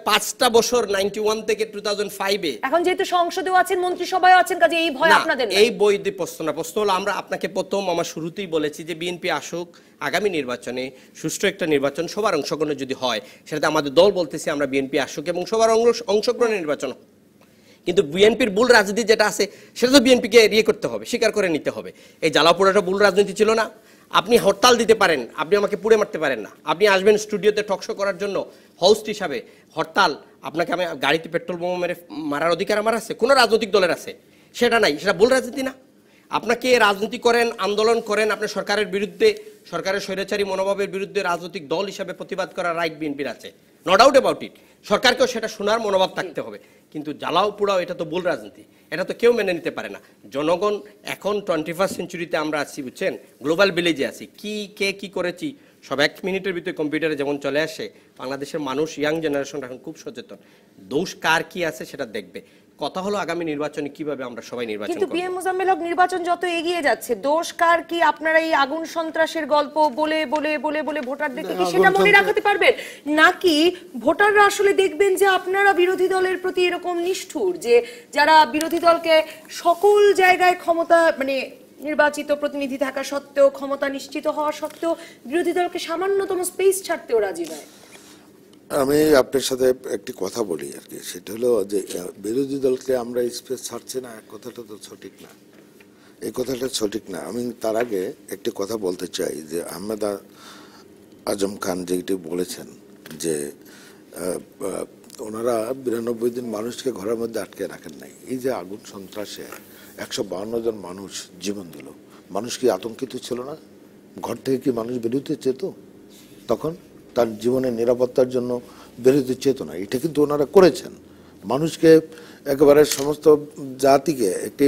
5টা বছর 91 থেকে 2005-এ, এখন যেহেতু সংসদেও আছেন, মন্ত্রিসভায়ও আছেন, কাজে এই ভয় আপনাদের না। এই বই দিয়ে প্রশ্ন না, প্রশ্ন হলো আমরা আপনাকে প্রথম আমার শুরুতেই বলেছি যে বিএনপি আসুক, আগামী নির্বাচনে সুষ্ঠু একটা নির্বাচন সবার অংশগ্রহণে যদি হয়, সেটাতে আমাদের দল বলতেছি আমরা বিএনপি আসুক এবং সবার অংশগ্রহণে নির্বাচন। কিন্তু বিএনপির ভুল রাজনীতি যেটা আছে সেটা তো বিএনপিকে এড়িয়ে করতে হবে, স্বীকার করে নিতে হবে। এই জ্বালাপোড়াটা ভুল রাজনীতি ছিল না। আপনি হরতাল দিতে পারেন, আপনি আমাকে পুড়ে মারতে পারেন না। আপনি আসবেন স্টুডিওতে টকশো করার জন্য হোস্ট হিসাবে, হরতাল, আপনাকে আমি গাড়িতে পেট্রোল বোমা মেরে মারার অধিকার আমার আছে? কোনো রাজনৈতিক দলের আছে? সেটা নাই। সেটা ভুল রাজনীতি না? আপনাকে রাজনীতি করেন, আন্দোলন করেন, আপনি সরকারের বিরুদ্ধে, সরকারের স্বৈরাচারী মনোভাবের বিরুদ্ধে রাজনৈতিক দল হিসাবে প্রতিবাদ করার রাইট বিএনপির আছে, নো ডাউট অ্যাবাউট ইট। সরকারকেও সেটা শোনার মনোভাব থাকতে হবে, কিন্তু জ্বালাও পোড়াও এটা তো ভুল রাজনীতি, এটা তো কেউ মেনে নিতে পারে না। জনগণ এখন 21st সেঞ্চুরিতে আমরা আছি, বুঝছেন, গ্লোবাল ভিলেজে আছি, কে কি করেছি সব 1 মিনিটের ভিতরে কম্পিউটারে যেমন চলে আসে। বাংলাদেশের মানুষ, ইয়াং জেনারেশন এখন খুব সচেতন, দোষ কার কি আছে সেটা দেখবে। কথা হলো আগামী নির্বাচনে কিভাবে আমরা সবাই নির্বাচন কিন্তু করব। বিএম মোজাম্মেল হক, নির্বাচন যত এগিয়ে যাচ্ছে, দোষ কার কি আপনারা এই আগুন সন্ত্রাসের গল্প বলে বলে বলে বলে ভোটারদেরকে কি সেটা মনে রাখাতে পারবেন? নাকি ভোটাররা আসলে দেখবেন যে আপনারা বিরোধী দলের প্রতি এরকম নিষ্ঠুর, যে যারা বিরোধী দলকে সকল জায়গায় ক্ষমতা, মানে নির্বাচিত প্রতিনিধি থাকা সত্ত্বেও, ক্ষমতা নিশ্চিত হওয়া সত্ত্বেও বিরোধী দলকে সামান্যতম স্পেস ছাড়তেও রাজি নয়? আমি আপনার সাথে একটি কথা বলি আর কি, সেটা হলো যে বিরোধী দলকে আমরা স্পেস ছাড়ছি না, কথাটা তো সঠিক না, এই কথাটা সঠিক না। আমি তার আগে একটি কথা বলতে চাই যে আহমেদ আজম খান যেটি বলেছেন যে ওনারা 92 দিন মানুষকে ঘরের মধ্যে আটকে রাখেন নাই। এই যে আগুন সন্ত্রাসে 152 জন মানুষ জীবন দিল, মানুষ কি আতঙ্কিত ছিল না? ঘর থেকে কি মানুষ বেরোতে চেত তখন? তার জীবনের নিরাপত্তার জন্য বেরোতে চেতনা, এটা কিন্তু ওনারা করেছেন। মানুষকে একেবারে সমস্ত জাতিকে একটি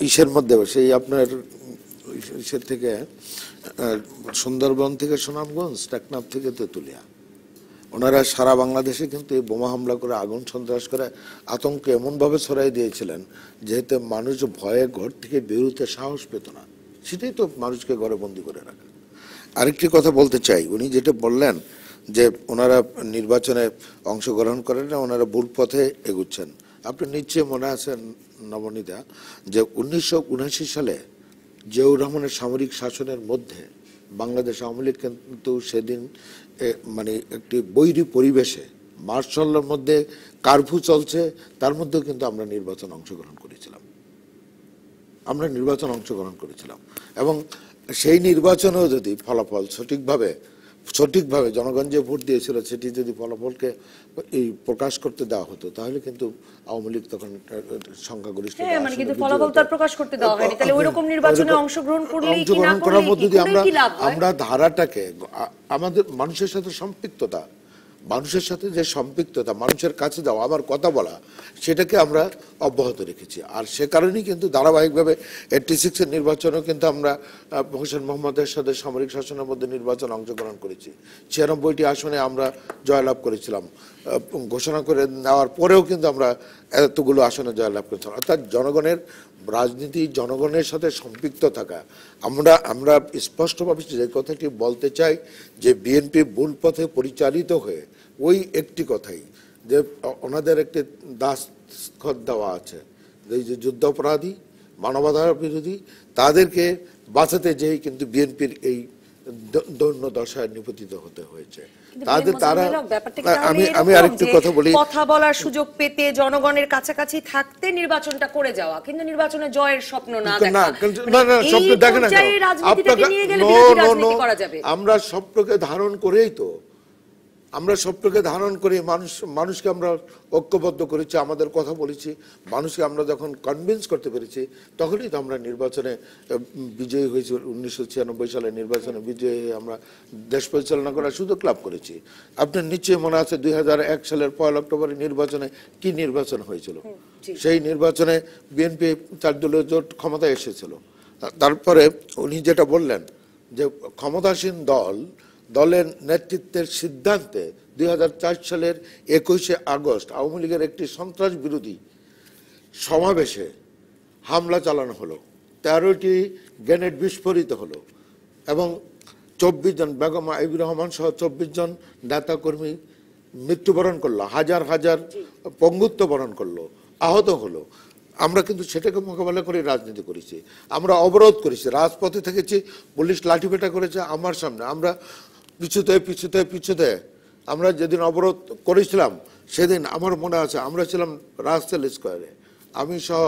ইসের মধ্যে, সেই আপনার ইসের থেকে সুন্দরবন থেকে সুনামগঞ্জ, টেকনাফ থেকে তেঁতুলিয়া, ওনারা সারা বাংলাদেশে কিন্তু এই বোমা হামলা করে, আগুন সন্ত্রাস করে আতঙ্ক এমনভাবে ছড়াই দিয়েছিলেন যেহেতু মানুষ ভয়ে ঘর থেকে বেরোতে সাহস পেত না। সেটাই তো মানুষকে ঘরে বন্দি করে রাখা। আরেকটি কথা বলতে চাই, উনি যেটা বললেন যে ওনারা নির্বাচনে অংশগ্রহণ করেন না, ওনারা ভুল পথে এগুচ্ছেন। আপনি নিশ্চয়ই মনে আছেন নবনীতা যে 1979 সালে জিয়াউর রহমানের সামরিক শাসনের মধ্যে বাংলাদেশ আওয়ামী লীগ কিন্তু সেদিন মানে একটি বৈরী পরিবেশে, মার্শালের মধ্যে কারফিউ চলছে, তার মধ্যেও কিন্তু আমরা নির্বাচন অংশগ্রহণ করেছিলাম এবং সেই নির্বাচনেও যদি ফলাফল সঠিকভাবে জনগণ যে ভোট দিয়েছিল সেটি যদি ফলাফলকে এই প্রকাশ করতে দেওয়া হতো, তাহলে কিন্তু আওয়ামী লীগ তখন সংখ্যাগরিষ্ঠ, মানে কিন্তু ফলাফল তো প্রকাশ করতে দেওয়া হয়নি, তাহলে ওইরকম নির্বাচনে অংশগ্রহণ করলেই কি না করলেই কি লাভ হয়? আমরা ধারাটাকে, আমাদের মানুষের সাথে সম্পৃক্ততা, মানুষের সাথে যে সম্পৃক্ততা, মানুষের কাছে যাওয়া, আবার কথা বলা, সেটাকে আমরা অব্যাহত রেখেছি। আর সে কারণেই কিন্তু ধারাবাহিকভাবে 86-এর নির্বাচনেও কিন্তু আমরা হোসেন মোহাম্মদের সাথে সামরিক শাসনের মধ্যে নির্বাচন অংশগ্রহণ করেছি। 96টি আসনে আমরা জয়লাভ করেছিলাম, ঘোষণা করে নেওয়ার পরেও কিন্তু আমরা এতগুলো আসনে জয়লাভ করেছিলাম। অর্থাৎ জনগণের রাজনীতি, জনগণের সাথে সম্পৃক্ত থাকা। আমরা স্পষ্টভাবে যে কথাটি বলতে চাই যে বিএনপি ভুল পথে পরিচালিত হয়ে ওই একটি কথাই যে ওনাদের একটি দাসখত দেওয়া আছে, এই যে যুদ্ধাপরাধী, মানবাধিকার বিরোধী, তাদেরকে বাঁচাতে যেই কিন্তু বিএনপির এই দৈন্য দশায় নিপতিত হতে হয়েছে। আমি আরেকটি কথা বলি, কথা বলার সুযোগ পেতে, জনগণের কাছাকাছি থাকতে নির্বাচনটা করে যাওয়া, কিন্তু নির্বাচনে জয়ের স্বপ্ন না দেখা, আমরা স্বপ্নকে ধারণ করেই তো, আমরা স্বপ্নকে ধারণ করে মানুষকে আমরা ঐক্যবদ্ধ করেছি, আমাদের কথা বলেছি, মানুষকে আমরা যখন কনভিন্স করতে পেরেছি তখনই তো আমরা নির্বাচনে বিজয়ী হয়েছি। 1996 সালে নির্বাচনে বিজয়ী হয়ে আমরা দেশ পরিচালনা করার সুযোগ লাভ করেছি। আপনার নিশ্চয়ই মনে আছে 2001 সালের 1 অক্টোবরের নির্বাচনে কি নির্বাচন হয়েছিল? সেই নির্বাচনে বিএনপি 4 দলীয় জোট ক্ষমতায় এসেছিল। তারপরে উনি যেটা বললেন যে ক্ষমতাসীন দলের নেতৃত্বের সিদ্ধান্তে 2004 সালের 21শে আগস্ট আওয়ামী লীগের একটি সন্ত্রাস বিরোধী সমাবেশে হামলা চালানো হলো, 13টি গ্রেনেড বিস্ফোরিত হলো এবং 24 জন, বেগম আইবুর রহমান সহ 24 জন নেতাকর্মী মৃত্যুবরণ করলো, হাজার হাজার পঙ্গুত্ব বরণ করলো, আহত হলো। আমরা কিন্তু সেটাকে মোকাবেলা করে রাজনীতি করেছি, আমরা অবরোধ করেছি, রাজপথে থেকেছি, পুলিশ লাঠিপেটা করেছে আমার সামনে, আমরা পিছুতে আমরা যেদিন অবরোধ করেছিলাম সেদিন আমার মনে আছে আমরা ছিলাম রাজশাহী স্কোয়ারে, আমি সহ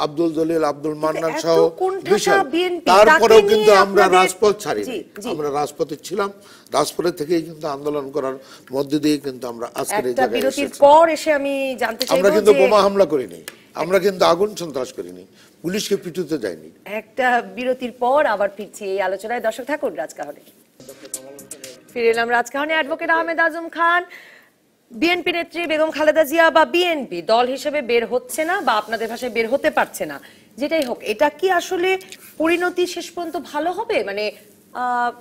আব্দুল জলিল, আব্দুল মান্নান সহ কোণঠাসা BNP, তারপরেও তাকে কিন্তু নিয়ে আমরা আপনাদের- রাজপথ ছাড়িনি। জি, জি। আমরা রাজপথে ছিলাম, রাজপথে থেকেই কিন্তু আন্দোলন করার মধ্যে দিয়ে কিন্তু আমরা আজকের এই একটা জায়গায় বিরতির এসেছি। পর এসে আমি জানতে আমরা চাইবো কিন্তু যে বোমা হামলা করিনি, আমরা কিন্তু আগুন সন্ত্রাস করিনি, পুলিশকে পিটুতে যাইনি। একটা বিরতির পর আবার ফিরছি এই আলোচনায়। দর্শক থাকুন রাজকাহনে। ফিরে এলাম রাজকাহনে। অ্যাডভোকেট আহমেদ আজম খান, বিএনপি নেত্রী বেগম খালেদা জিয়া বা বিএনপি দল হিসেবে বের হচ্ছে না বা আপনাদের ভাষায় বের হতে পারছে না, যেটাই হোক, এটা কি আসলে পরিণতি শেষ পর্যন্ত ভালো হবে? মানে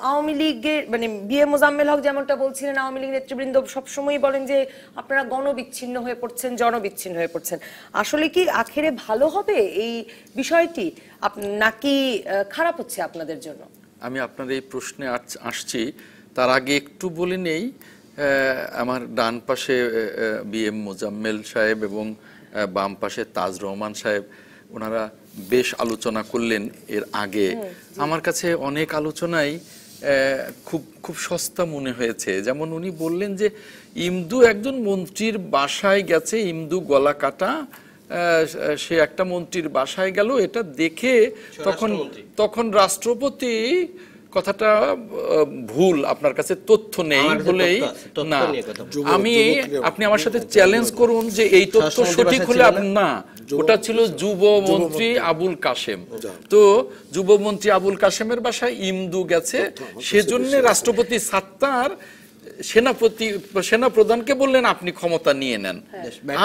আওয়ামী লীগের মানে বিএ মোজাম্মেল হক যেমনটা বলছিলেন, আওয়ামী লীগ নেতৃবৃন্দ সবসময় বলেন যে আপনারা গণবিচ্ছিন্ন হয়ে পড়ছেন, জনবিচ্ছিন্ন হয়ে পড়ছেন। আসলে কি আখেরে ভালো হবে এই বিষয়টি নাকি খারাপ হচ্ছে আপনাদের জন্য? আমি আপনার এই প্রশ্নে আসছি, তার আগে একটু বলে নেই, আমার ডান পাশে বিএম মোজাম্মেল সাহেব এবং বাম পাশে তাজ রহমান সাহেব, ওনারা বেশ আলোচনা করলেন এর আগে। আমার কাছে অনেক আলোচনাই খুব খুব সস্তা মনে হয়েছে। যেমন উনি বললেন যে ইমদু একজন মন্ত্রীর বাসায় গেছে, ইমদু গলা কাটা, সে একটা মন্ত্রীর বাসায় গেল, এটা দেখে তখন রাষ্ট্রপতি, কথাটা ভুল, আপনার কাছে তথ্য নেই বলেই না, আমি আপনি আমার সাথে চ্যালেঞ্জ করুন যে এই তথ্য সঠিক হলে না, ওটা ছিল যুবমন্ত্রী আবুল কাশেম। তো যুবমন্ত্রী আবুল কাশেমের বাসায় ইমদু গেছে, সেজন্য রাষ্ট্রপতি সাত্তার সেনাপ্রধানকে বললেন আপনি ক্ষমতা নিয়ে নেন,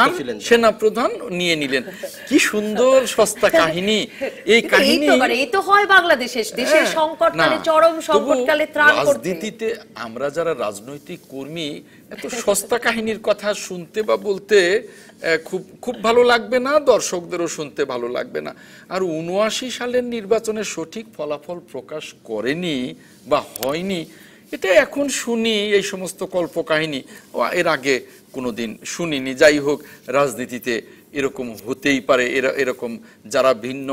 আর সেনাপ্রধান নিয়ে নিলেন। কি সুন্দর সস্তা কাহিনী! এই কাহিনী এই তো হয় বাংলাদেশে, দেশের সংকটকালে, চরম সংকটকালে ত্রাণ করতে। রাজনীতিতে আমরা যারা রাজনৈতিক কর্মী, এত সস্তা কাহিনীর কথা শুনতে বা বলতে খুব খুব ভালো লাগবে না, দর্শকদেরও শুনতে ভালো লাগবে না। আর ৭৯ সালের নির্বাচনের সঠিক ফলাফল প্রকাশ করেনি বা হয়নি, এটা এখন শুনি এই সমস্ত কল্পকাহিনী, এর আগে কোনোদিন শুনিনি। যাই হোক, রাজনীতিতে এরকম হতেই পারে, এরকম যারা ভিন্ন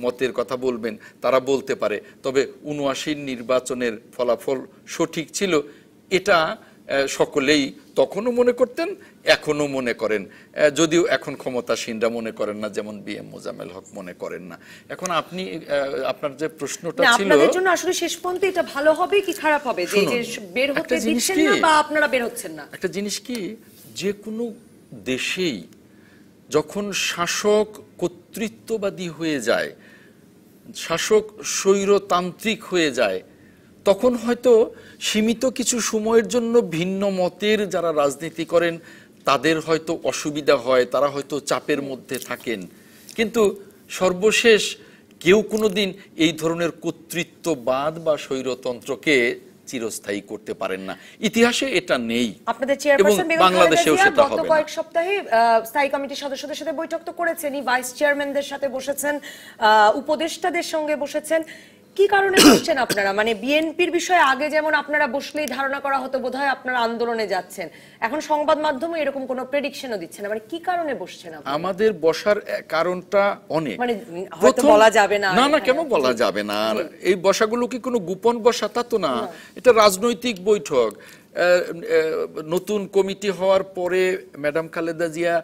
মতের কথা বলবেন তারা বলতে পারে। তবে ৭৯ নির্বাচনের ফলাফল সঠিক ছিল, এটা সকলেই তখনও মনে করতেন, এখনো মনে করেন, যদিও এখন ক্ষমতাসীনরা মনে করেন না, যেমন বিএম মোজাম্মেল হক মনে করেন না। এখন আপনি আপনার যে প্রশ্নটা ছিল, আপনাদের জন্য আসলে শেষ পর্যন্ত এটা ভালো হবে কি খারাপ হবে যে বের হতে দিচ্ছেন না বা আপনারা বের হচ্ছেন না? একটা জিনিস কি, যে কোনো দেশেই যখন শাসক কর্তৃত্ববাদী হয়ে যায়, শাসক স্বৈরতান্ত্রিক হয়ে যায়, তখন হয়তো সীমিত কিছু সময়ের জন্য ভিন্ন মতের যারা রাজনীতি করেন তাদের হয়তো অসুবিধা হয়, তারা হয়তো চাপের মধ্যে থাকেন, কিন্তু সর্বশেষ কেউ কোনোদিন এই ধরনের কর্তৃত্ববাদ বা স্বৈরতন্ত্রকে চিরস্থায়ী করতে পারেন না। ইতিহাসে এটা নেই, আপনাদের চেয়ারপারসন বেগম বাংলাদেশেও খালেদা জিয়া সেটা গত হবে কয়েক সপ্তাহে স্থায়ী কমিটির সদস্যদের সাথে বৈঠক তো করেছেনই, ভাইস চেয়ারম্যানদের সাথে বসেছেন, উপদেষ্টাদের সঙ্গে বসেছেন। কি কারণে বসছেন আপনারা? মানে বিএনপির বিষয়ে আগে যেমন আপনারা বসলেই ধারণা করা হতো বোধহয় আপনারা আন্দোলনে যাচ্ছেন, এখন সংবাদ মাধ্যমে এরকম কোনো প্রেডিকশনও দিচ্ছে না, মানে কি কারণে বসছেন আপনারা? আমাদের বসার কারণটা অনেক, মানে হয়তো বলা যাবে না। না কেন বলা যাবে না? আর এই বসাগুলো কি কোনো গোপন বসা? তা তো না, এটা রাজনৈতিক বৈঠক। নতুন কমিটি হওয়ার পরে ম্যাডাম খালেদা জিয়া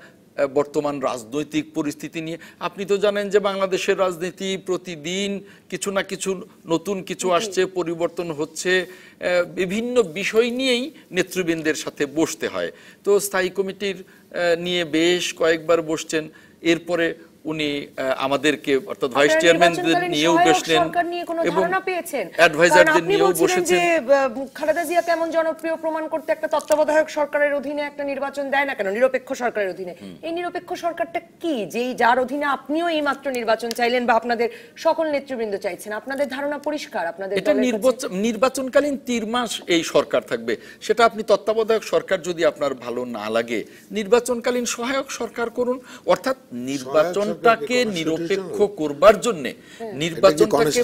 বর্তমান রাজনৈতিক পরিস্থিতি নিয়ে, আপনি তো জানেন যে বাংলাদেশের রাজনীতি প্রতিদিন কিছু না কিছু নতুন কিছু আসছে, পরিবর্তন হচ্ছে, বিভিন্ন বিষয় নিয়েই নেতৃবৃন্দের সাথে বসতে হয়। তো স্থায়ী কমিটির নিয়ে বেশ কয়েকবার বসছেন, এরপরে উনি আমাদেরকে অর্থাৎ ভাইস চেয়ারম্যানদের নিয়েও বসলেন এবং অ্যাডভাইজারদের নিয়েও বসেছেন। খালেদা জিয়া কেমন জনপ্রিয় প্রমাণ করতে একটা তত্ত্বাবধায়ক সরকারের অধীনে একটা নির্বাচন দেয় না কেন, নিরপেক্ষ সরকারের অধীনে? এই নিরপেক্ষ সরকারটা কি, যেই যার অধীনে আপনিও এই মাত্র নির্বাচন চাইলেন বা আপনাদের সকল নেতৃবৃন্দ চাইছেন? আপনাদের ধারণা পরিষ্কার, আপনাদের এটা নির্বাচনকালীন 3 মাস এই সরকার থাকবে। সেটা আপনি তত্ত্বাবধায়ক সরকার যদি আপনার ভালো না লাগে, নির্বাচনকালীন সহায়ক সরকার করুন, অর্থাৎ নির্বাচনটাকে নিরপেক্ষ করবার জন্য, নির্বাচনটাকে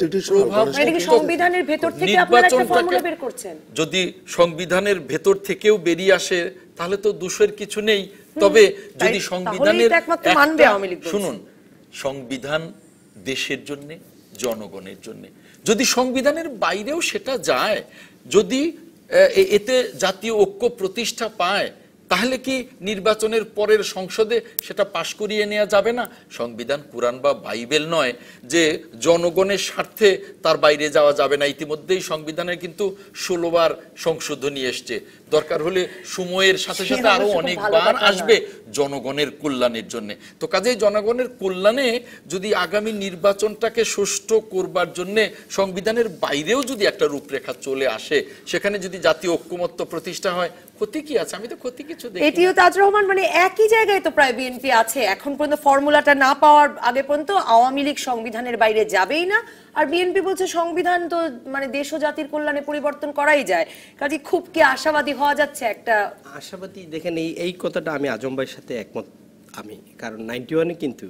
সংবিধানের ভেতর থেকে আপনারা একটা ফর্মুলা বের করছেন। যদি সংবিধানের ভেতর থেকেও বেরিয়ে আসে তাহলে তো দোষের কিছু নেই। তবে যদি সংবিধানের শুনুন, সংবিধান দেশের জন্য, জনগণের জন্য, যদি সংবিধানের বাইরেও সেটা যায়, যদি এতে জাতীয় ঐক্য প্রতিষ্ঠা পায়, তাহলে কি নির্বাচনের পরের সংসদে সেটা পাশ করিয়ে নেওয়া যাবে না? সংবিধান কুরআন বা বাইবেল নয় যে জনগণের স্বার্থে তার বাইরে যাওয়া যাবে না। ইতিমধ্যেই সংবিধানের কিন্তু 16 বার সংশোধনী এসছে, দরকার হলে সময়ের সাথে সাথে আরো অনেকবার আসবে জনগণের কল্যাণের জন্য। তো কাজেই জনগণের কল্যাণে যদি আগামী নির্বাচনটাকে সুষ্ঠু করবার জন্য সংবিধানের বাইরেও যদি একটা রূপরেখা চলে আসে, সেখানে যদি জাতীয় ঐক্যমত্য প্রতিষ্ঠা হয়, ক্ষতি কি আছে? আমি তো ক্ষতি কিছু দেখি না। এটিও তাজ রহমান, মানে একই জায়গায় তো প্রায় বিএনপি আছে এখন পর্যন্ত, ফর্মুলাটা না পাওয়ার আগে পর্যন্ত আওয়ামী লীগ সংবিধানের বাইরে যাবেই না, আর বিএনপি বলছে সংবিধান তো মানে দেশ ও জাতির কল্যাণে পরিবর্তন করাই যায়। কাজে খুব কি আশাবাদী হওয়া যাচ্ছে? একটা আশাবাদী দেখেন, এই কথাটা আমি আজম ভাইয়ের সাথে একমত আমি, কারণ 91-এ কিন্তু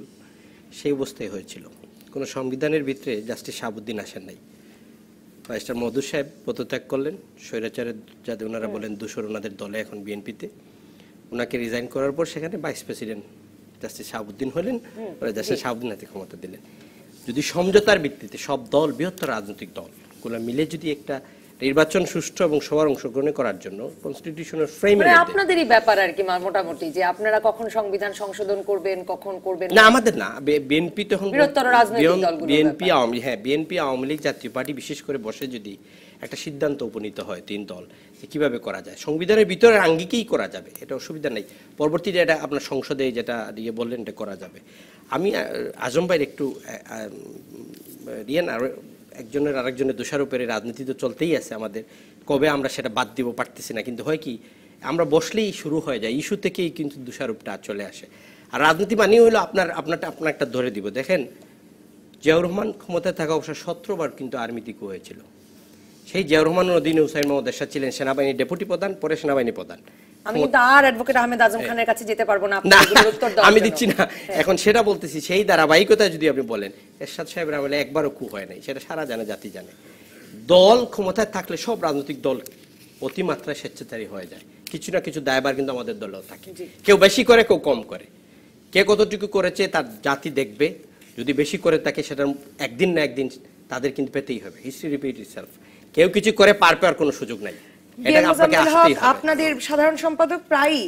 সেই অবস্থায় হয়েছিল, কোনো সংবিধানের ভিতরে জাস্টিস শাহাবুদ্দিন আসেন নাই। ব্যারিস্টার মধু সাহেব পদত্যাগ করলেন, স্বৈরাচারের যাদের ওনারা বলেন দূষর ওনাদের দলে এখন বিএনপিতে, ওনাকে রিজাইন করার পর সেখানে ভাইস প্রেসিডেন্ট জাস্টিস শাহাবুদ্দিন হলেন, জাস্টিস শাহাবুদ্দিন হাতে ক্ষমতা দিলেন। যদি সমঝোতার ভিত্তিতে সব দল, বৃহত্তর রাজনৈতিক দলগুলো মিলে যদি একটা নির্বাচন সুষ্ঠু এবং সবার অংশগ্রহণ করার জন্য কনস্টিটিউশনাল ফ্রেমে, আপনাদেরই ব্যাপার আর কি মোটামুটি, যে আপনারা কখন সংবিধান সংশোধন করবেন, কখন করবেন না, আমাদের না, বিএনপি তখন বৃহত্তর রাজনৈতিক দলগুলো, বিএনপি আওয়ামী, হ্যাঁ বিএনপি আওয়ামী লীগ জাতীয় পার্টি বিশেষ করে বসে যদি একটা সিদ্ধান্ত উপনীত হয় 3 দল যে কিভাবে করা যায়, সংবিধানের ভিতরে আঙ্গিকেই করা যাবে, এটা অসুবিধা নেই। পরবর্তীতে এটা আপনার সংসদে যেটা দিয়ে বললেন এটা করা যাবে। আমি আজম ভাইয়ের একটু রিয়ান আর একজনের আরেকজনের দোষারোপের রাজনীতি তো চলতেই আছে আমাদের, কবে আমরা সেটা বাদ দিব পারতেছি না, কিন্তু হয় কি আমরা বসলেই শুরু হয়ে যায়, ইস্যু থেকেই কিন্তু দোষারোপটা চলে আসে। আর রাজনীতি মানেই হলো আপনার একটা ধরে দিব। দেখেন, জিয়াউর রহমান ক্ষমতায় থাকা অবশ্য 17 বার কিন্তু আর্মিতে কু হয়েছিল। সেই জিয়াউর রহমানের অধীনে হুসাইন মোহাম্মদ এরশাদ ছিলেন সেনাবাহিনীর ডেপুটি প্রধান, পরে সেনাবাহিনী প্রধান। আমি কিন্তু আর অ্যাডভোকেট আহমেদ আজম খানের কাছে যেতে পারবো না, আমি দিচ্ছি না এখন, সেটা বলতেছি সেই ধারাবাহিকতা যদি আপনি বলেন, এরশাদ সাহেবের আমলে একবারও কু হয় নাই, সেটা সারা জাতি জানে। দল ক্ষমতায় থাকলে সব রাজনৈতিক দল অতিমাত্রায় স্বেচ্ছাচারী হয়ে যায়, কিছু না কিছু দায়ভার কিন্তু আমাদের দলেও থাকে, কেউ বেশি করে কেউ কম করে, কে কতটুকু করেছে তার জাতি দেখবে, যদি বেশি করে থাকে সেটা একদিন না একদিন তাদের কিন্তু পেতেই হবে। হিস্ট্রি রিপিট ইটসেলফ, কেউ কিছু করে পার পাওয়ার কোনো সুযোগ নাই। আপনাদের সাধারণ সম্পাদক প্রায়ই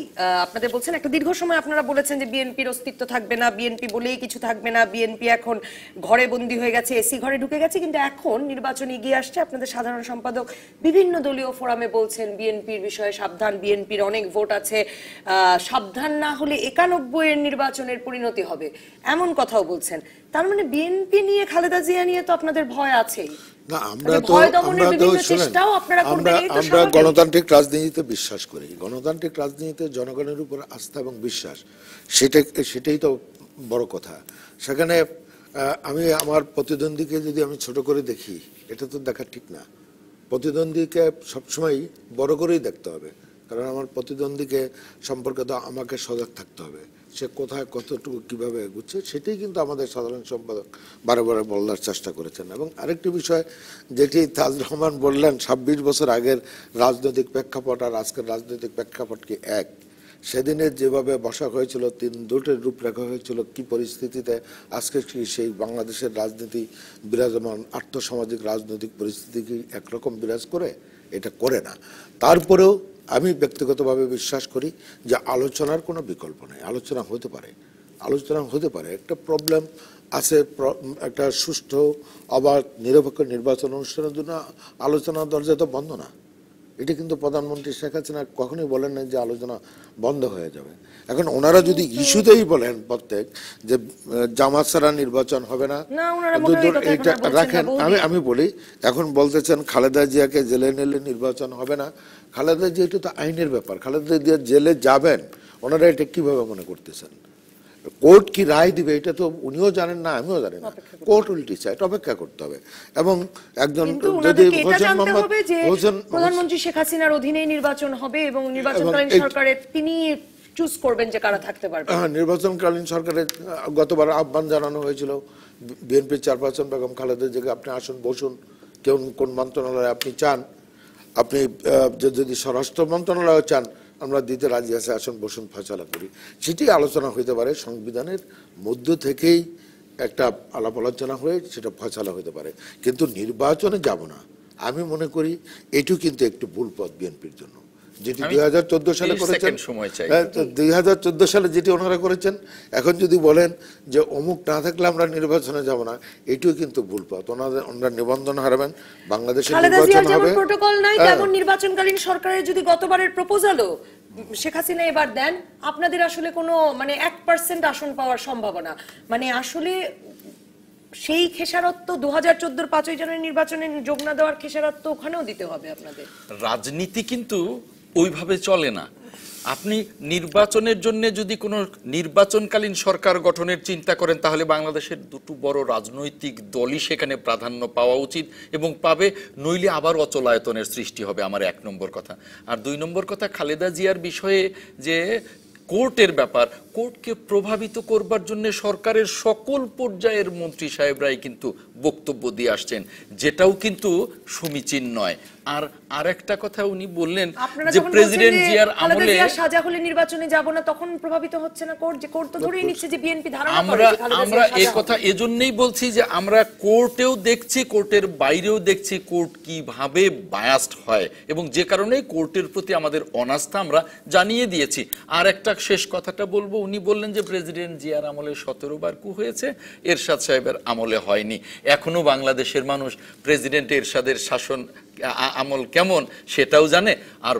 আপনাদের বলছেন, একটা দীর্ঘ সময় আপনারা বলেছেন যে বিএনপির অস্তিত্ব থাকবে না, বিএনপি বলেই কিছু থাকবে না, বিএনপি এখন ঘরে বন্দী হয়ে গেছে, এসি ঘরে ঢুকে গেছে, কিন্তু এখন নির্বাচন এগিয়ে আসছে, আপনাদের সাধারণ সম্পাদক বিভিন্ন দলীয় ফোরামে বলছেন বিএনপির বিষয়ে সাবধান, বিএনপির অনেক ভোট আছে, সাবধান না হলে 91-এর নির্বাচনের পরিণতি হবে, এমন কথাও বলছেন। তার মানে বিএনপি নিয়ে, খালেদা জিয়া নিয়ে তো আপনাদের ভয় আছেই। না, আমরা গণতান্ত্রিক রাজনীতিতে বিশ্বাস করি, গণতান্ত্রিক রাজনীতিতে জনগণের উপর আস্থা এবং বিশ্বাস, সেটাই তো বড় কথা। সেখানে আমি আমার প্রতিদ্বন্দ্বীকে যদি আমি ছোট করে দেখি, এটা তো দেখা ঠিক না। প্রতিদ্বন্দ্বীকে সবসময় বড় করেই দেখতে হবে, কারণ আমার প্রতিদ্বন্দ্বীকে সম্পর্কে তো আমাকে সজাগ থাকতে হবে, সে কোথায় কতটুকু কিভাবে এগুচ্ছে, সেটাই কিন্তু আমাদের সাধারণ সম্পাদক বারে বারে বলার চেষ্টা করেছেন। এবং আরেকটি বিষয় যেটি তাজ রহমান বললেন, 26 বছর আগের রাজনৈতিক প্রেক্ষাপট আর আজকের রাজনৈতিক প্রেক্ষাপট কি এক? সেদিনের যেভাবে বসা হয়েছিল, 3 দোটের রূপরেখা হয়েছিল, কি পরিস্থিতিতে আজকে কি সেই বাংলাদেশের রাজনীতি বিরাজমান, আর্থসামাজিক রাজনৈতিক পরিস্থিতি কি একরকম বিরাজ করে? এটা করে না। তারপরেও আমি ব্যক্তিগতভাবে বিশ্বাস করি যে আলোচনার কোনো বিকল্প নেই, আলোচনা হতে পারে। একটা প্রবলেম আছে, একটা সুষ্ঠু অবাধ নিরপেক্ষ নির্বাচন অনুষ্ঠানের জন্য আলোচনার দরজা তো বন্ধ না। এটা কিন্তু প্রধানমন্ত্রী শেখ হাসিনা কখনোই বলেন না যে আলোচনা বন্ধ হয়ে যাবে। এখন ওনারা যদি ইস্যুতেই বলেন প্রত্যেক যে জামাত ছাড়া নির্বাচন হবে না, এটা রাখেন। আমি বলি, এখন বলতেছেন খালেদা জিয়াকে জেলে নিলে নির্বাচন হবে না। খালেদা জিয়া, এটা তো আইনের ব্যাপার, খালেদা জিয়া জেলে যাবেন, ওনারা এটা কিভাবে মনে করতেছেন? কোর্ট কি রায় দিবে এটা তো উনিও জানেন না, আমিও জানি না। কোর্ট উল্টি চায়, এটা অপেক্ষা করতে হবে। এবং একজন যদি প্রধানমন্ত্রী শেখ হাসিনার অধীনেই নির্বাচন হবে এবং নির্বাচনকালীন সরকারে তিনি চুজ করবেন যে কারা থাকতে পারবে। হ্যাঁ, নির্বাচনকালীন সরকারে গতবার আহ্বান জানানো হয়েছিল বিএনপির চেয়ারপারসন বেগম খালেদা জিয়াকে, আপনি আসুন, বসুন, কোন মন্ত্রণালয়ে আপনি চান, আপনি যদি স্বরাষ্ট্র মন্ত্রণালয়ে চান আমরা দিতে রাজি আছে, আসুন বসুন, ফয়সালা করি। সেটি আলোচনা হইতে পারে, সংবিধানের মধ্য থেকেই একটা আলাপ আলোচনা হয়ে সেটা ফয়সালা হইতে পারে, কিন্তু নির্বাচনে যাব না। আমি মনে করি এটিও কিন্তু একটু ভুল পথ বিএনপির জন্য। যেটি 2014 সালে করেছেন, 2014 সালে যেটি ওনারা করেছেন, এখন যদি বলেন যে অমুক না থাকলে আমরা নির্বাচনে যাব না, এটিও কিন্তু ভুল পথ। ওনারা নিবন্ধন হারাবেন, বাংলাদেশের নির্বাচন হবে। প্রটোকল নাই তেমন নির্বাচনকালীন সরকারের যদি গতবারের প্রপোজালও শেখ হাসিনা এবার দেন, আপনাদের আসলে কোনো মানে 1% আসন পাওয়ার সম্ভাবনা, মানে আসলে সেই খেসারত 2014 5ই জানুয়ারি নির্বাচনে যোগ না দেওয়ার খেসারত ওখানেও দিতে হবে আপনাদের। রাজনীতি কিন্তু ওইভাবে চলে না। আপনি নির্বাচনের জন্য যদি কোনো নির্বাচনকালীন সরকার গঠনের চিন্তা করেন, তাহলে বাংলাদেশের দুটো বড় রাজনৈতিক দলই সেখানে প্রাধান্য পাওয়া উচিত এবং পাবে, নইলে আবার অচলায়তনের সৃষ্টি হবে, আমার 1 নম্বর কথা। আর 2 নম্বর কথা, খালেদা জিয়ার বিষয়ে যে কোর্টের ব্যাপার, কোর্টকে প্রভাবিত করবার জন্য সরকারের সকল পর্যায়ের মন্ত্রী সাহেবরাই কিন্তু বক্তব্য দিয়ে আসছেন, যেটাও কিন্তু সমীচীন নয়। আর আরেকটা কথা উনি বললেন যে প্রেসিডেন্ট জিয়ার আমলে সাজা হলে নির্বাচনে যাব না, তখন প্রভাবিত হচ্ছে না কোর্ট? যে কোর্ট তো ধরেই নিচ্ছে যে বিএনপি ধারণা করে আমরা এই কথা এজন্যই বলছি যে আমরা কোর্টেও দেখছি, কোর্টের বাইরেও দেখছি কোর্ট কিভাবে বায়াসড হয়, এবং যে কারণে কোর্টের প্রতি আমাদের অনাস্থা আমরা জানিয়ে দিয়েছি। আর একটা শেষ কথাটা বলবো, উনি বললেন যে প্রেসিডেন্ট জিয়ার আমলে 17 বার কু হয়েছে, এরশাদ সাহেবের আমলে হয়নি। এখনো বাংলাদেশের মানুষ প্রেসিডেন্ট এরশাদের শাসন আমল কেমন সেটাও জানে, আর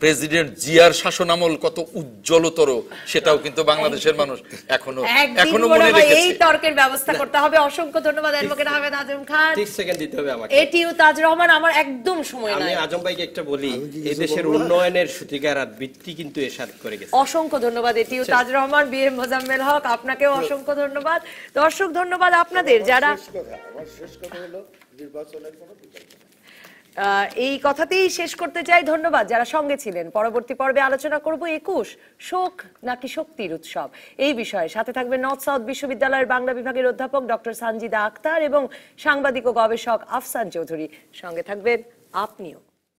প্রেসিডেন্ট জিয়ার শাসন আমল কত উজ্জ্বলতর সেটাও কিন্তু বাংলাদেশের মানুষ এখনো মনে রেখেছে। এই তর্কের ব্যবস্থা করতে হবে। অসংখ্য ধন্যবাদ অ্যাডভোকেট আহমেদ আজম খান। 30 সেকেন্ড দিতে হবে আমাকে। এটিও তাজ রহমান, আমার একদম সময় নাই। আমি আজম ভাইকে একটা বলি, এই দেশের উন্নয়নের সূতিকার আর ভিত্তি কিন্তু এরশাদ করে গেছে। অসংখ্য ধন্যবাদ এটিও তাজ রহমান। বিএম মোজাম্মেল হক, আপনাকেও অসংখ্য ধন্যবাদ। দর্শক ধন্যবাদ আপনাদের যারা আমার শেষ কথা হলো নির্বাচনের কোনো বিকল্প নেই। এই কথাতেই শেষ করতে চাই। ধন্যবাদ যারা সঙ্গে ছিলেন। পরবর্তী পর্বে আলোচনা করব 21 শোক নাকি শক্তির উৎসব এই বিষয়ে। সাথে থাকবেন নর্থ সাউথ বিশ্ববিদ্যালয়ের বাংলা বিভাগের অধ্যাপক ডক্টর সানজিদা আক্তার এবং সাংবাদিক ও গবেষক আফসান চৌধুরী। সঙ্গে থাকবেন আপনিও।